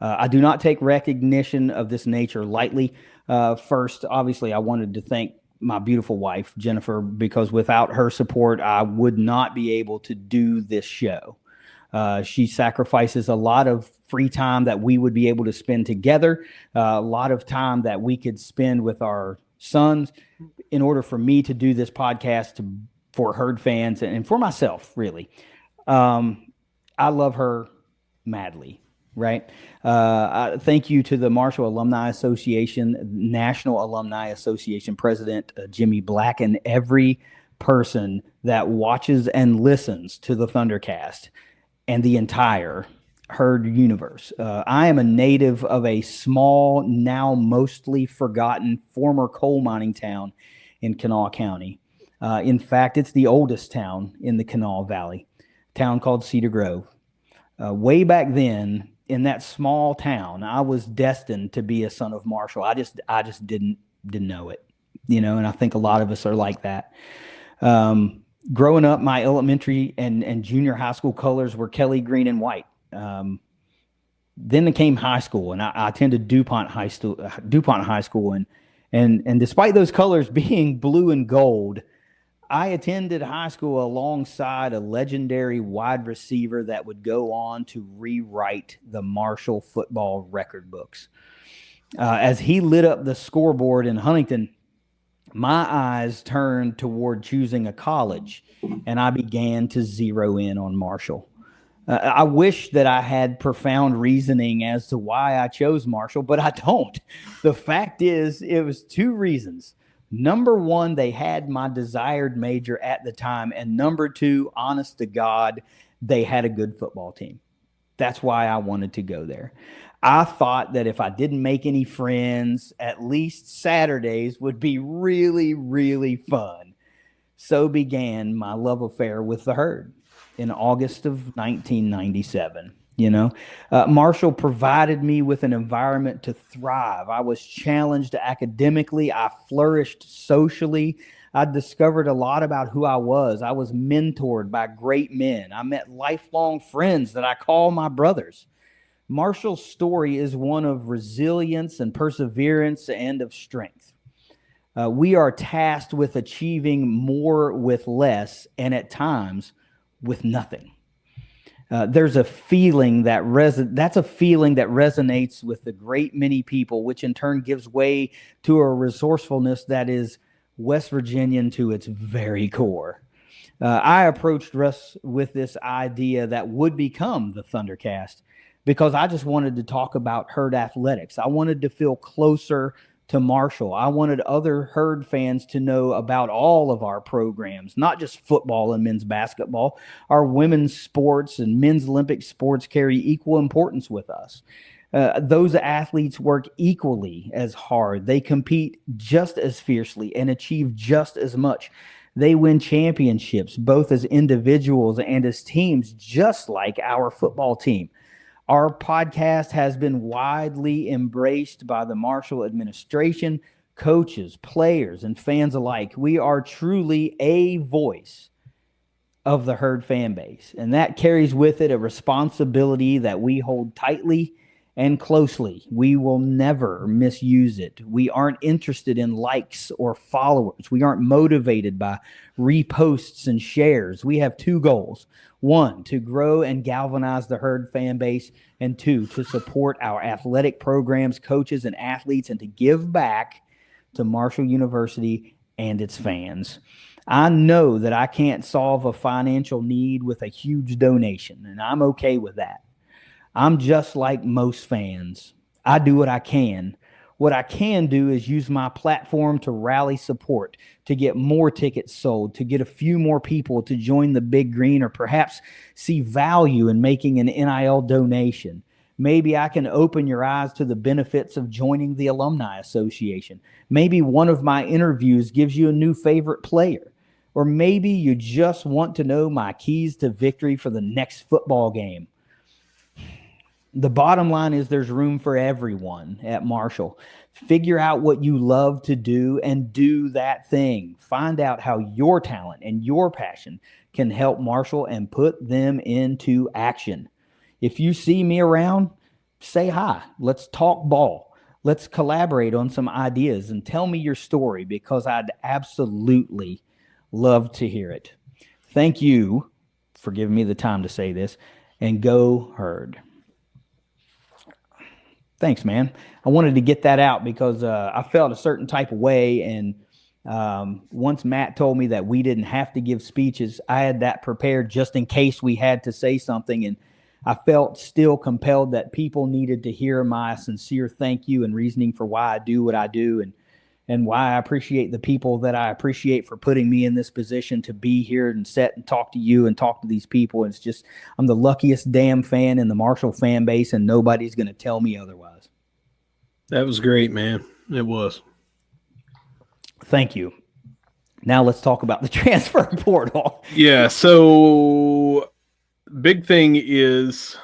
I do not take recognition of this nature lightly. First, obviously, I wanted to thank my beautiful wife, Jennifer, because without her support, I would not be able to do this show. She sacrifices a lot of free time that we would be able to spend together, a lot of time that we could spend with our sons in order for me to do this podcast for herd fans and for myself, really. I love her madly, right? Thank you to the Marshall Alumni Association, National Alumni Association President Jimmy Black, and every person that watches and listens to the ThunderCast and the entire herd universe. I am a native of a small, now mostly forgotten former coal mining town in Kanawha County. In fact, it's the oldest town in the Kanawha Valley, a town called Cedar Grove. Way back then, in that small town, I was destined to be a son of Marshall. I just didn't know it, and I think a lot of us are like that. Growing up, my elementary and junior high school colors were Kelly green and white. Then it came high school, and I attended DuPont High School, and despite those colors being blue and gold, I attended high school alongside a legendary wide receiver that would go on to rewrite the Marshall football record books. As he lit up the scoreboard in Huntington, my eyes turned toward choosing a college, and I began to zero in on Marshall. I wish that I had profound reasoning as to why I chose Marshall, but I don't. The fact is, it was two reasons. Number one, they had my desired major at the time. And number two, honest to God, they had a good football team. That's why I wanted to go there. I thought that if I didn't make any friends, at least Saturdays would be really, really fun. So began my love affair with the herd in August of 1997. Marshall provided me with an environment to thrive. I was challenged academically. I flourished socially. I discovered a lot about who I was. I was mentored by great men. I met lifelong friends that I call my brothers. Marshall's story is one of resilience and perseverance and of strength. We are tasked with achieving more with less, and at times with nothing. There's a feeling that's a feeling that resonates with a great many people, which in turn gives way to a resourcefulness that is West Virginian to its very core. I approached Russ with this idea that would become the ThunderCast because I just wanted to talk about herd athletics. I wanted to feel closer to Marshall. I wanted other herd fans to know about all of our programs, not just football and men's basketball. Our women's sports and men's Olympic sports carry equal importance with us. Those athletes work equally as hard. They compete just as fiercely and achieve just as much. They win championships, both as individuals and as teams, just like our football team. Our podcast has been widely embraced by the Marshall administration, coaches, players, and fans alike. We are truly a voice of the herd fan base, and that carries with it a responsibility that we hold tightly and closely. We will never misuse it. We aren't interested in likes or followers. We aren't motivated by reposts and shares. We have two goals. One, to grow and galvanize the herd fan base, and two, to support our athletic programs, coaches, and athletes, and to give back to Marshall University and its fans. I know that I can't solve a financial need with a huge donation, and I'm okay with that. I'm just like most fans. I do what I can. What I can do is use my platform to rally support, to get more tickets sold, to get a few more people to join the Big Green, or perhaps see value in making an NIL donation. Maybe I can open your eyes to the benefits of joining the Alumni Association. Maybe one of my interviews gives you a new favorite player. Or maybe you just want to know my keys to victory for the next football game. The bottom line is there's room for everyone at Marshall. Figure out what you love to do and do that thing. Find out how your talent and your passion can help Marshall and put them into action. If you see me around, say hi. Let's talk ball. let's collaborate on some ideas and tell me your story, because I'd absolutely love to hear it. Thank you for giving me the time to say this, and go Herd. Thanks, man. I wanted to get that out because I felt a certain type of way. And once Matt told me that we didn't have to give speeches, I had that prepared just in case we had to say something. And I felt still compelled that people needed to hear my sincere thank you and reasoning for why I do what I do, and why I appreciate the people that I appreciate for putting me in this position to be here and sit and talk to you and talk to these people. It's just, I'm the luckiest damn fan in the Marshall fan base, and nobody's going to tell me otherwise. That was great, man. It was. Thank you. Now let's talk about the transfer portal. Yeah. So big thing is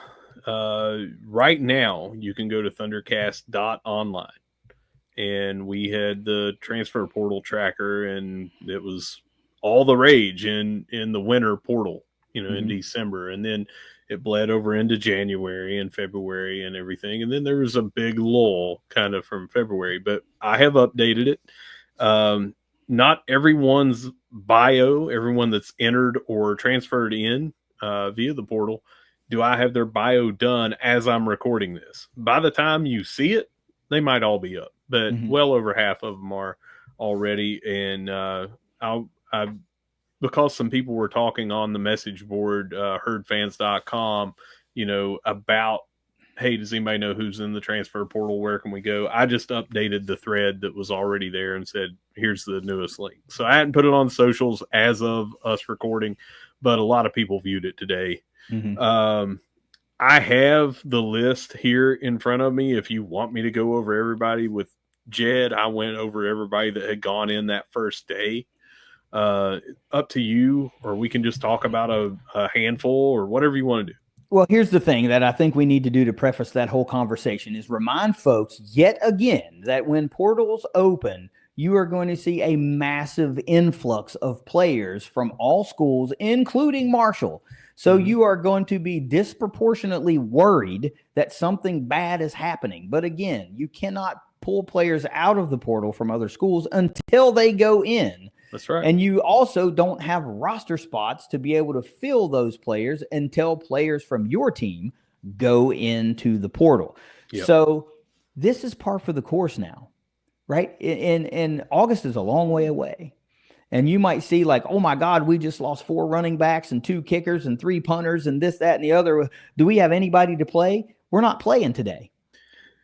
right now you can go to ThunderCast.Online. And we had the transfer portal tracker, and it was all the rage in the winter portal, in December. And then it bled over into January and February and everything. And then there was a big lull kind of from February, but I have updated it. Not everyone's bio, everyone that's entered or transferred in via the portal, do I have their bio done as I'm recording this. By the time you see it, they might all be up, but well over half of them are already. And because some people were talking on the message board, herdfans.com, about, hey, does anybody know who's in the transfer portal? Where can we go? I just updated the thread that was already there and said, here's the newest link. So I hadn't put it on socials as of us recording, but a lot of people viewed it today. I have the list here in front of me. If you want me to go over everybody with Jed, I went over everybody that had gone in that first day. Up to you, or we can just talk about a handful or whatever you want to do. Well, here's the thing that I think we need to do to preface that whole conversation is remind folks yet again that when portals open, you are going to see a massive influx of players from all schools, including Marshall. So you are going to be disproportionately worried that something bad is happening. But again, you cannot pull players out of the portal from other schools until they go in. That's right. And you also don't have roster spots to be able to fill those players until players from your team go into the portal. Yep. So this is par for the course now, right? And August is a long way away. And you might see like, oh my God, we just lost 4 running backs and 2 kickers and 3 punters and this, that, and the other. Do we have anybody to play? We're not playing today.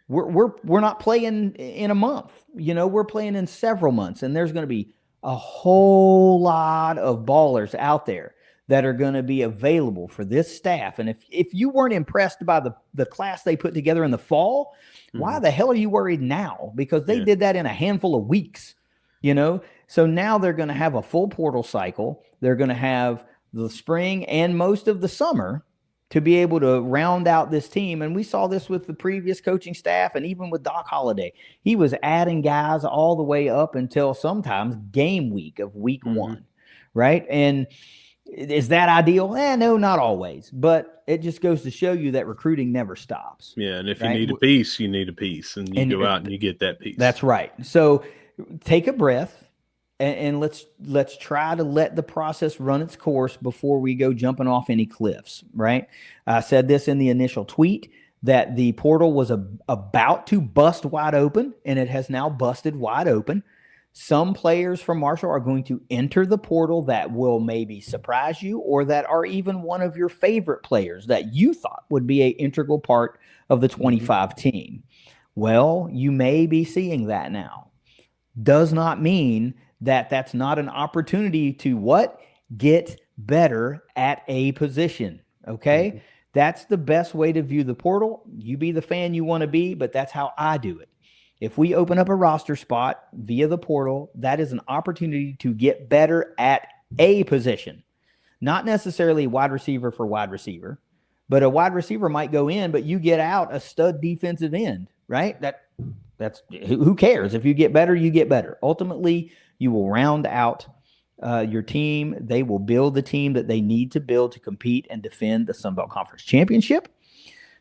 We're not playing in a month. We're playing in several months, and there's going to be a whole lot of ballers out there that are going to be available for this staff. And if you weren't impressed by the class they put together in the fall, why the hell are you worried now? Because they did that in a handful of weeks, So now they're going to have a full portal cycle. They're going to have the spring and most of the summer to be able to round out this team. And we saw this with the previous coaching staff and even with Doc Holliday. He was adding guys all the way up until sometimes game week of week 1, right? And is that ideal? No, not always. But it just goes to show you that recruiting never stops. Yeah, and if you need a piece, you need a piece. And you go out and you get that piece. That's right. So take a breath. And let's try to let the process run its course before we go jumping off any cliffs, right? I said this in the initial tweet that the portal was about to bust wide open, and it has now busted wide open. Some players from Marshall are going to enter the portal that will maybe surprise you, or that are even one of your favorite players that you thought would be an integral part of the 25 team. Well, you may be seeing that now. Does not mean that that's not an opportunity to what? Get better at a position, okay? That's the best way to view the portal. You be the fan you want to be, but that's how I do it. If we open up a roster spot via the portal, that is an opportunity to get better at a position. Not necessarily wide receiver for wide receiver, but a wide receiver might go in, but you get out a stud defensive end, right? That's who cares? If you get better, you get better. Ultimately, you will round out your team. They will build the team that they need to build to compete and defend the Sun Belt Conference Championship.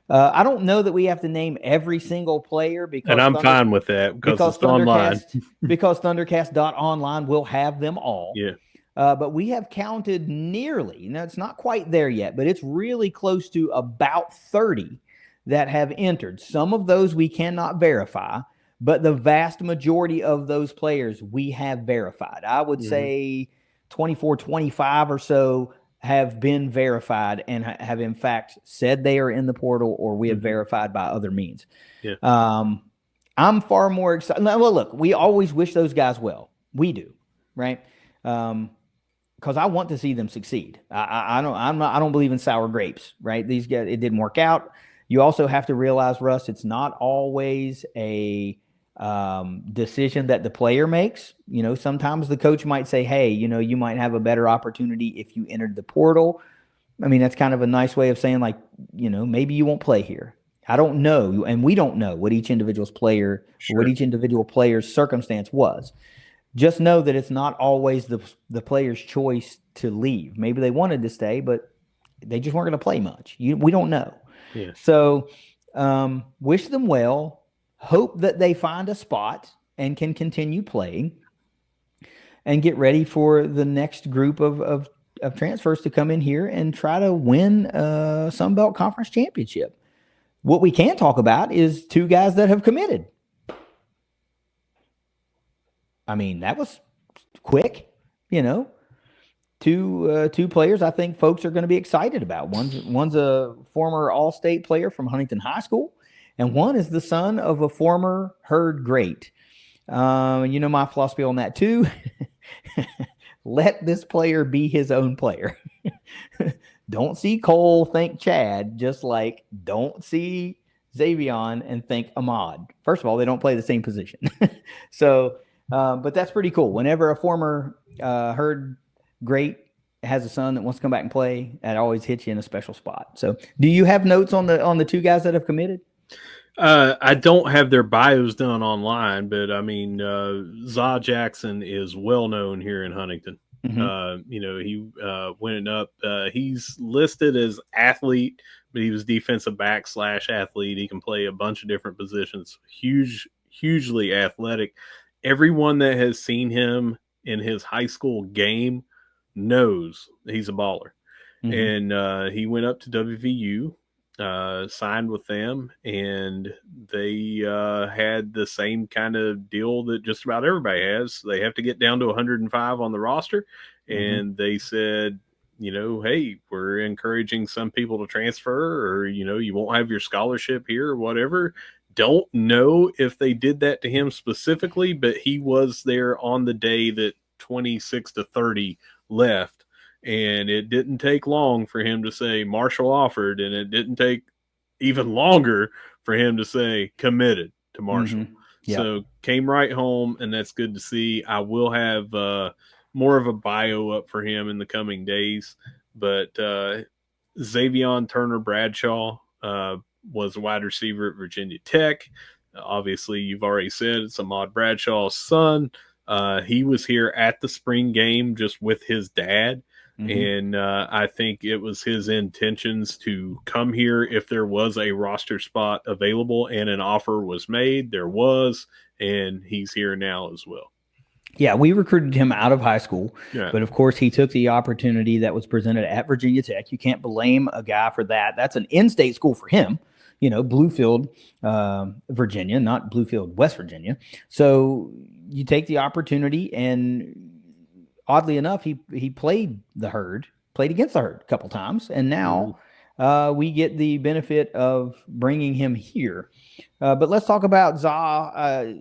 I don't know that we have to name every single player because And I'm fine with that because it's online. Because ThunderCast.Online will have them all. Yeah. But we have counted nearly, now it's not quite there yet, but it's really close to about 30 that have entered. Some of those we cannot verify, but the vast majority of those players we have verified. I would say 24, 25 or so have been verified and have in fact said they are in the portal, or we have verified by other means. Yeah. I'm far more excited. Well, look, we always wish those guys well. We do, right? Because I want to see them succeed. I don't believe in sour grapes, right? These guys, it didn't work out. You also have to realize, Russ, it's not always a decision that the player makes. You know, sometimes the coach might say, hey, you know, you might have a better opportunity if you entered the portal. I mean, that's kind of a nice way of saying, like, you know, maybe you won't play here. I don't know. And we don't know what each individual player's circumstance was. Just know that it's not always the player's choice to leave. Maybe they wanted to stay, but they just weren't going to play much. We don't know. Yeah. So wish them well. Hope that they find a spot and can continue playing, and get ready for the next group of transfers to come in here and try to win a Sun Belt Conference championship. What we can talk about is two guys that have committed. I mean, that was quick, you know. Two players I think folks are going to be excited about. One's a former All-State player from Huntington High School, and one is the son of a former herd great. You know my philosophy on that too. Let this player be his own player. Don't see Cole, think Chad, just like don't see Xavion and think Ahmad. First of all, they don't play the same position. So, but that's pretty cool. Whenever a former herd great has a son that wants to come back and play, that always hits you in a special spot. So do you have notes on the two guys that have committed? I don't have their bios done online, but I mean, Za Jackson is well known here in Huntington. You know, he went up. He's listed as athlete, but he was defensive back / athlete. He can play a bunch of different positions. Hugely athletic. Everyone that has seen him in his high school game knows he's a baller. And he went up to WVU. Signed with them, and they had the same kind of deal that just about everybody has. They have to get down to 105 on the roster, and they said, you know, hey, we're encouraging some people to transfer, or, you know, you won't have your scholarship here or whatever. Don't know if they did that to him specifically, but he was there on the day that 26 to 30 left. And it didn't take long for him to say Marshall offered, and it didn't take even longer for him to say committed to Marshall. Yep. So came right home, and that's good to see. I will have more of a bio up for him in the coming days. But Xavion Turner Bradshaw was a wide receiver at Virginia Tech. Obviously, you've already said it's Ahmad Bradshaw's son. He was here at the spring game just with his dad. And I think it was his intentions to come here if there was a roster spot available and an offer was made. There was, and he's here now as well. Yeah, we recruited him out of high school, but of course he took the opportunity that was presented at Virginia Tech. You can't blame a guy for that. That's an in-state school for him, you know, Bluefield, Virginia, not Bluefield, West Virginia. So you take the opportunity, and oddly enough, he played against the herd a couple times, and now we get the benefit of bringing him here. But let's talk about Za.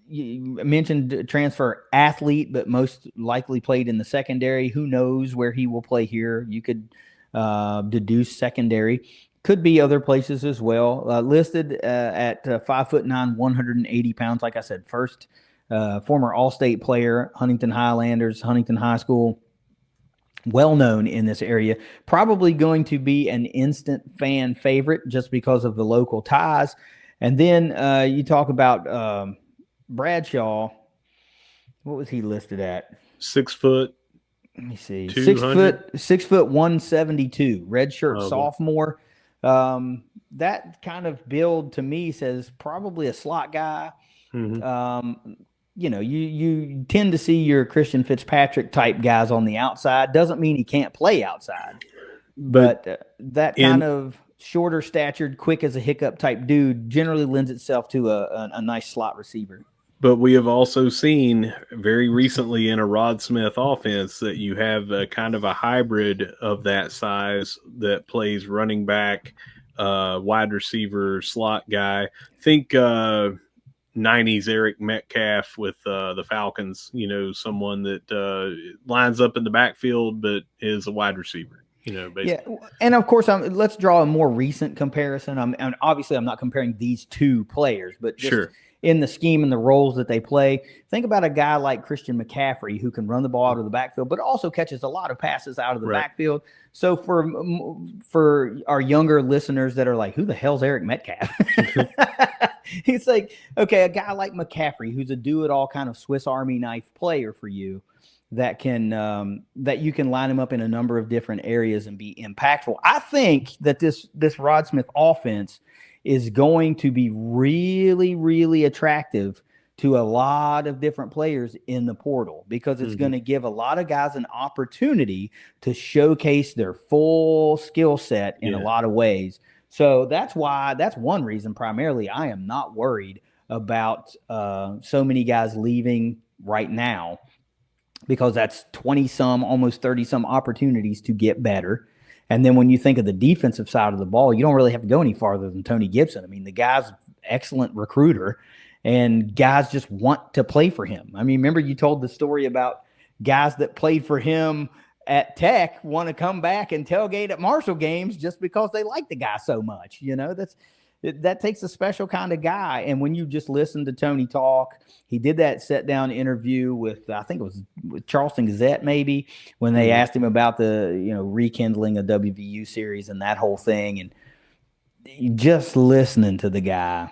You mentioned transfer athlete, but most likely played in the secondary. Who knows where he will play here? You could deduce secondary. Could be other places as well. Listed at 5'9", 180 pounds. Like I said, first former All-State player, Huntington Highlanders, Huntington High School, well known in this area. Probably going to be an instant fan favorite just because of the local ties. And then you talk about Bradshaw. What was he listed at? 6 foot. Let me see. 6 foot 172. Red shirt sophomore. that kind of build to me says probably a slot guy. Mm-hmm. You tend to see your Christian Fitzpatrick type guys on the outside. Doesn't mean he can't play outside, But but that kind in of shorter statured, quick as a hiccup type dude generally lends itself to a nice slot receiver. But we have also seen very recently in a Rod Smith offense that you have a kind of a hybrid of that size that plays running back, wide receiver, slot guy. Think 90s Eric Metcalf with the Falcons, someone that lines up in the backfield but is a wide receiver, basically. Yeah, and of course, let's draw a more recent comparison. And obviously, I'm not comparing these two players, but just Sure. in the scheme and the roles that they play. Think about a guy like Christian McCaffrey who can run the ball out of the backfield, but also catches a lot of passes out of the Right. backfield. So for our younger listeners that are like, "Who the hell's Eric Metcalf?" It's like, okay, a guy like McCaffrey who's a do-it-all kind of Swiss Army knife player for you that you can line him up in a number of different areas and be impactful. I think that this Rod Smith offense is going to be really, really attractive to a lot of different players in the portal because it's going to give a lot of guys an opportunity to showcase their full skill set in a lot of ways. So that's one reason primarily I am not worried about so many guys leaving right now, because that's 20 some, almost 30 some opportunities to get better. And then when you think of the defensive side of the ball, you don't really have to go any farther than Tony Gibson. I mean, the guy's an excellent recruiter and guys just want to play for him. I mean, remember you told the story about guys that played for him at Tech want to come back and tailgate at Marshall games just because they like the guy so much. That takes a special kind of guy. And when you just listen to Tony talk, he did that sit down interview with, I think it was with Charleston Gazette, maybe, when they asked him about the, rekindling a WVU series and that whole thing. And just listening to the guy,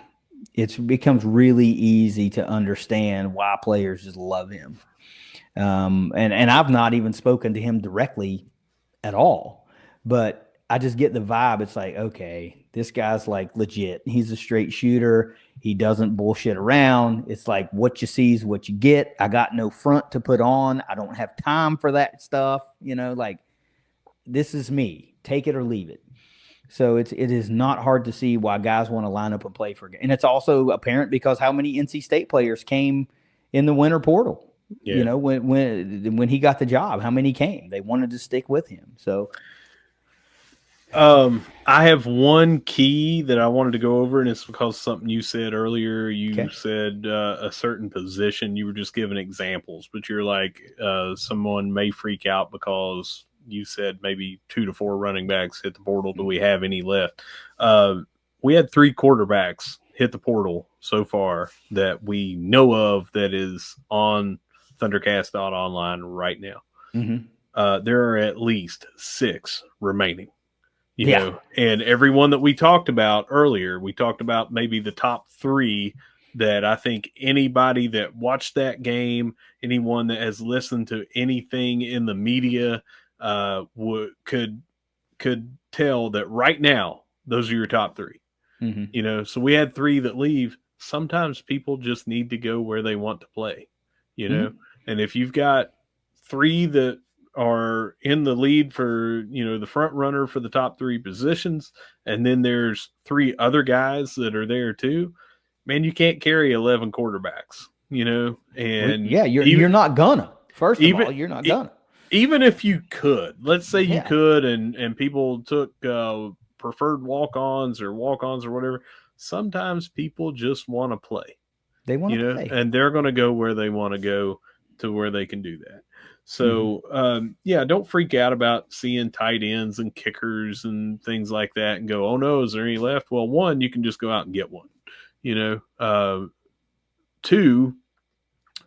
it becomes really easy to understand why players just love him. And I've not even spoken to him directly at all, but I just get the vibe. It's like, okay, this guy's like legit. He's a straight shooter. He doesn't bullshit around. It's like what you see is what you get. I got no front to put on. I don't have time for that stuff. Like, this is me. Take it or leave it. So it is not hard to see why guys want to line up and play for. And it's also apparent because how many NC State players came in the winter portal. Yeah. When he got the job, how many came? They wanted to stick with him. So I have one key that I wanted to go over, and it's because something you said earlier. You said a certain position. You were just giving examples, but you're like, someone may freak out because you said maybe 2 to 4 running backs hit the portal. Do we have any left? We had 3 quarterbacks hit the portal so far that we know of that is on ThunderCast.Online right now. There are at least 6 remaining. You know, and everyone that we talked about earlier, we talked about maybe the top 3 that I think anybody that watched that game, anyone that has listened to anything in the media, could tell that right now those are your top 3. So we had 3 that leave. Sometimes people just need to go where they want to play, and if you've got 3 that are in the lead for, the front runner for the top 3 positions, and then there's 3 other guys that are there too, man, you can't carry 11 quarterbacks, and you're not gonna. First of all, you're not gonna. Even if you could, let's say you could, and people took preferred walk-ons or whatever, sometimes people just want to play. They want to play. And they're going to go where they want to go to where they can do that. So, don't freak out about seeing tight ends and kickers and things like that and go, oh no, is there any left? Well, 1, you can just go out and get one, 2,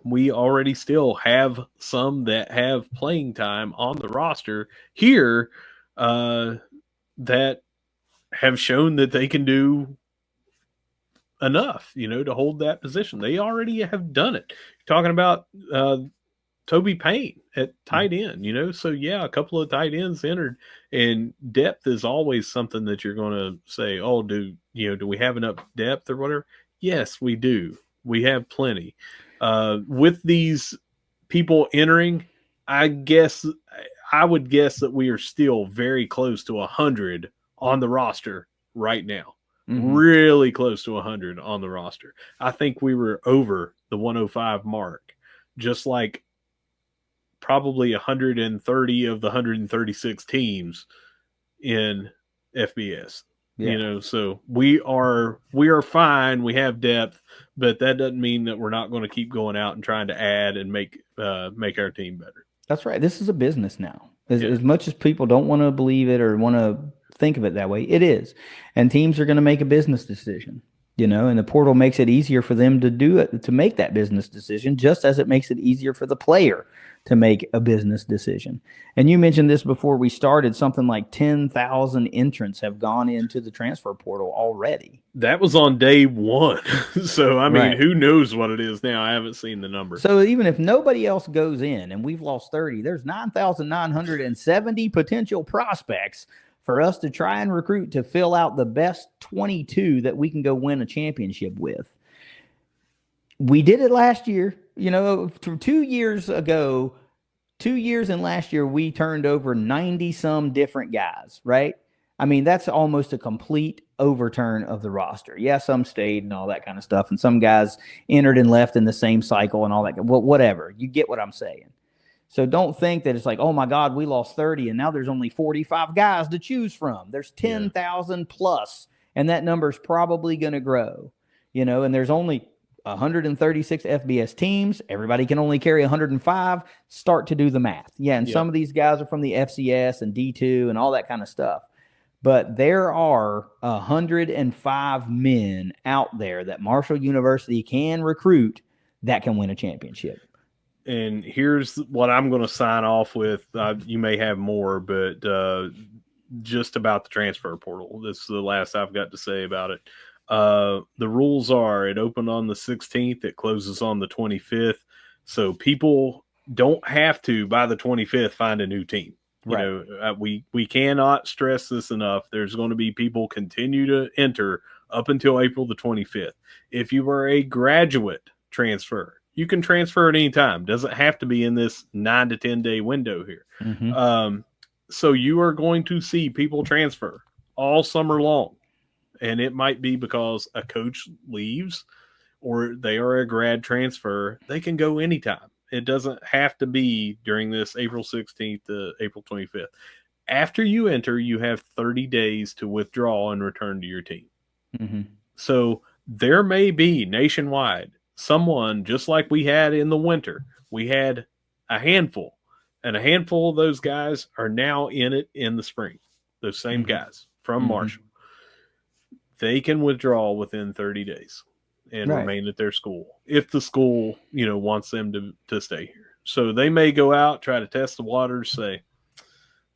we already still have some that have playing time on the roster here that have shown that they can do enough, to hold that position. They already have done it. Talking about Toby Payne at tight end, So yeah, a couple of tight ends entered, and depth is always something that you're going to say, oh, do we have enough depth or whatever? Yes, we do. We have plenty. With these people entering, I would guess that we are still very close to 100 on the roster right now. Mm-hmm. Really close to 100 on the roster. I think we were over the 105 mark, just like probably 130 of the 136 teams in FBS. Yeah. So we are fine. We have depth, but that doesn't mean that we're not going to keep going out and trying to add and make our team better. That's right. This is a business now. Yeah. As much as people don't want to believe it or want to think of it that way, it is. And teams are going to make a business decision, and the portal makes it easier for them to do it, to make that business decision, just as it makes it easier for the player to make a business decision. And you mentioned this before we started, something like 10,000 entrants have gone into the transfer portal already. That was on day one. So, I mean, Right. who knows what it is now? I haven't seen the number. So even if nobody else goes in and we've lost 30, there's 9,970 potential prospects for us to try and recruit to fill out the best 22 that we can go win a championship with. We did it last year. 2 years ago, 2 years and last year, we turned over 90 some different guys, right? I mean, that's almost a complete overturn of the roster. Yeah, some stayed and all that kind of stuff, and some guys entered and left in the same cycle and all that. Well, whatever. You get what I'm saying. So don't think that it's like, oh my God, we lost 30 and now there's only 45 guys to choose from. There's 10,000 plus, and that number is probably going to grow, and there's only 136 FBS teams. Everybody can only carry 105. Start to do the math. Yeah, and some of these guys are from the FCS and D2 and all that kind of stuff. But there are 105 men out there that Marshall University can recruit that can win a championship. And here's what I'm going to sign off with. You may have more, but just about the transfer portal. This is the last I've got to say about it. The rules are it opened on the 16th. It closes on the 25th. So people don't have to, by the 25th, find a new team. We cannot stress this enough. There's going to be people continue to enter up until April the 25th. If you are a graduate transfer, you can transfer at any time. Doesn't have to be in this 9 to 10 day window here. Mm-hmm. So you are going to see people transfer all summer long. And it might be because a coach leaves or they are a grad transfer. They can go anytime. It doesn't have to be during this April 16th to April 25th. After you enter, you have 30 days to withdraw and return to your team. Mm-hmm. So there may be nationwide someone, just like we had in the winter, we had a handful. And a handful of those guys are now in it in the spring. Those same guys from Marshall. They can withdraw within 30 days and remain at their school if the school, wants them to stay here. So they may go out, try to test the waters, say,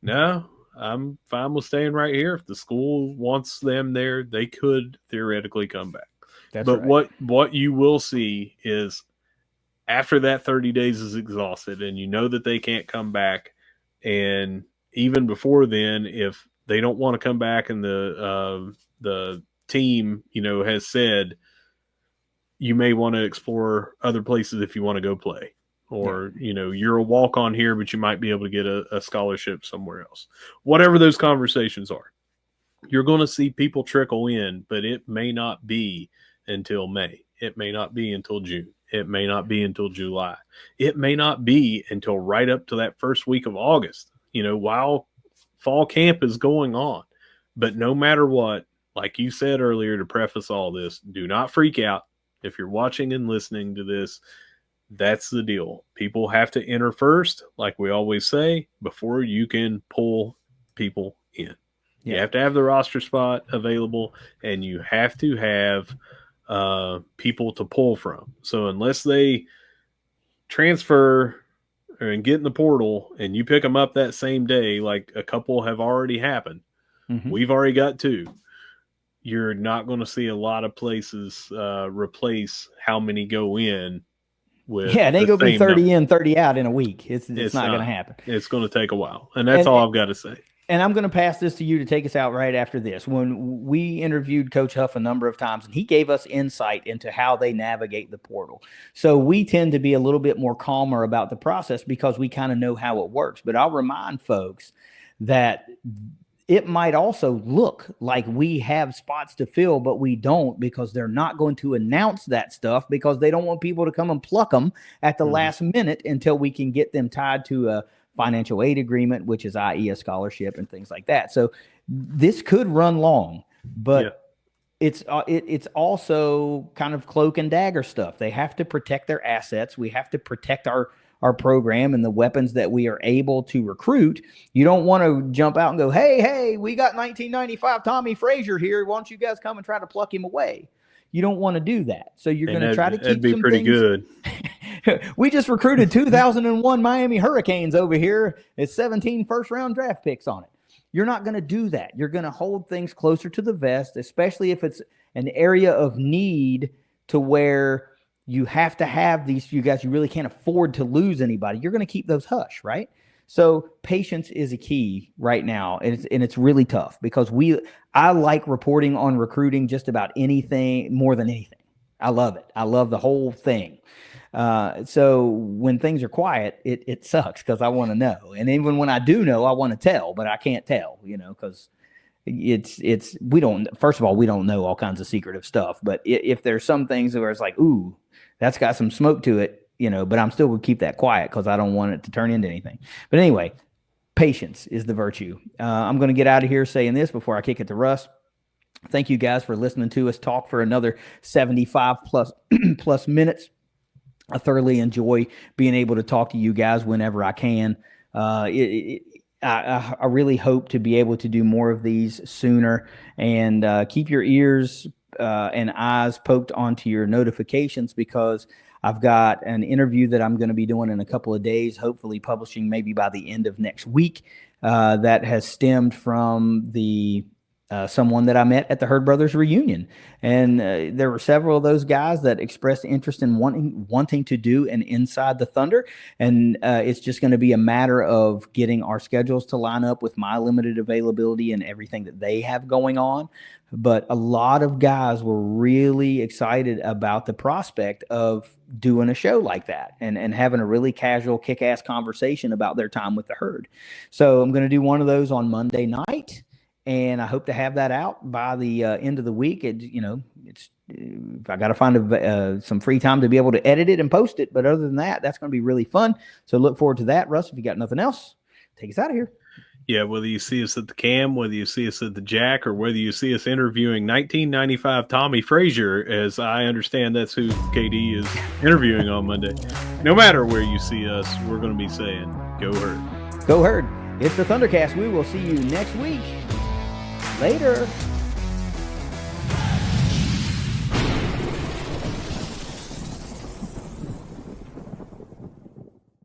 no, I'm fine with staying right here. If the school wants them there, they could theoretically come back. But what you will see is after that 30 days is exhausted and that they can't come back, and even before then, if they don't want to come back and the team, has said you may want to explore other places if you want to go play, or, you're a walk-on here, but you might be able to get a scholarship somewhere else. Whatever those conversations are, you're going to see people trickle in, but it may not be until May. It may not be until June. It may not be until July. It may not be until right up to that first week of August, while fall camp is going on. But no matter what, like you said earlier to preface all this, do not freak out. If you're watching and listening to this, that's the deal. People have to enter first, like we always say, before you can pull people in. Yeah. You have to have the roster spot available, and you have to have people to pull from. So unless they transfer and get in the portal and you pick them up that same day, like a couple have already happened, we've already got 2. You're not going to see a lot of places replace how many go in with Yeah, it ain't the gonna be same 30 number. in, 30 out in a week. It's It's not not. gonna happen. It's going to take a while, and that's all I've got to say. And I'm going to pass this to you to take us out right after this. When we interviewed Coach Huff a number of times, and he gave us insight into how they navigate the portal. So we tend to be a little bit more calmer about the process because we kind of know how it works. But I'll remind folks that it might also look like we have spots to fill, but we don't, because they're not going to announce that stuff because they don't want people to come and pluck them at the last minute until we can get them tied to a financial aid agreement, which is i.e. a scholarship and things like that. So this could run long, but it's also kind of cloak and dagger stuff. They have to protect their assets. We have to protect our program and the weapons that we are able to recruit. You don't want to jump out and go, hey, we got 1995 Tommy Frazier here. Why don't you guys come and try to pluck him away? You don't want to do that. So you're going to try to keep that'd be some pretty things. Good. We just recruited 2001 Miami Hurricanes over here. It's 17 first-round draft picks on it. You're not going to do that. You're going to hold things closer to the vest, especially if it's an area of need to where you have to have these few guys. You really can't afford to lose anybody. You're going to keep those hush, right? So patience is a key right now, and it's really tough because I like reporting on recruiting just about anything more than anything. I love it. I love the whole thing. So when things are quiet, it sucks because I want to know. And even when I do know, I want to tell, but I can't tell, because we don't, first of all, we don't know all kinds of secretive stuff, but if there's some things where it's like, ooh, that's got some smoke to it, but I'm still going to keep that quiet because I don't want it to turn into anything. But anyway, patience is the virtue. I'm going to get out of here saying this before I kick it to Russ. Thank you guys for listening to us talk for another 75 plus minutes. I thoroughly enjoy being able to talk to you guys whenever I can. I really hope to be able to do more of these sooner, and keep your ears and eyes poked onto your notifications, because I've got an interview that I'm going to be doing in a couple of days, hopefully publishing maybe by the end of next week, that has stemmed from the someone that I met at the Herd Brothers reunion. And there were several of those guys that expressed interest in wanting to do an Inside the Thunder. And it's just going to be a matter of getting our schedules to line up with my limited availability and everything that they have going on. But a lot of guys were really excited about the prospect of doing a show like that and having a really casual, kick-ass conversation about their time with the Herd. So I'm going to do one of those on Monday night, and I hope to have that out by the end of the week. I got to find some free time to be able to edit it and post it. But other than that, that's going to be really fun. So look forward to that. Russ, if you got nothing else, take us out of here. Yeah, whether you see us at the Cam, whether you see us at the Jack, or whether you see us interviewing 1995 Tommy Frazier, as I understand that's who KD is interviewing on Monday. No matter where you see us, we're going to be saying, go Herd. Go Herd. It's the ThunderCast. We will see you next week. Later.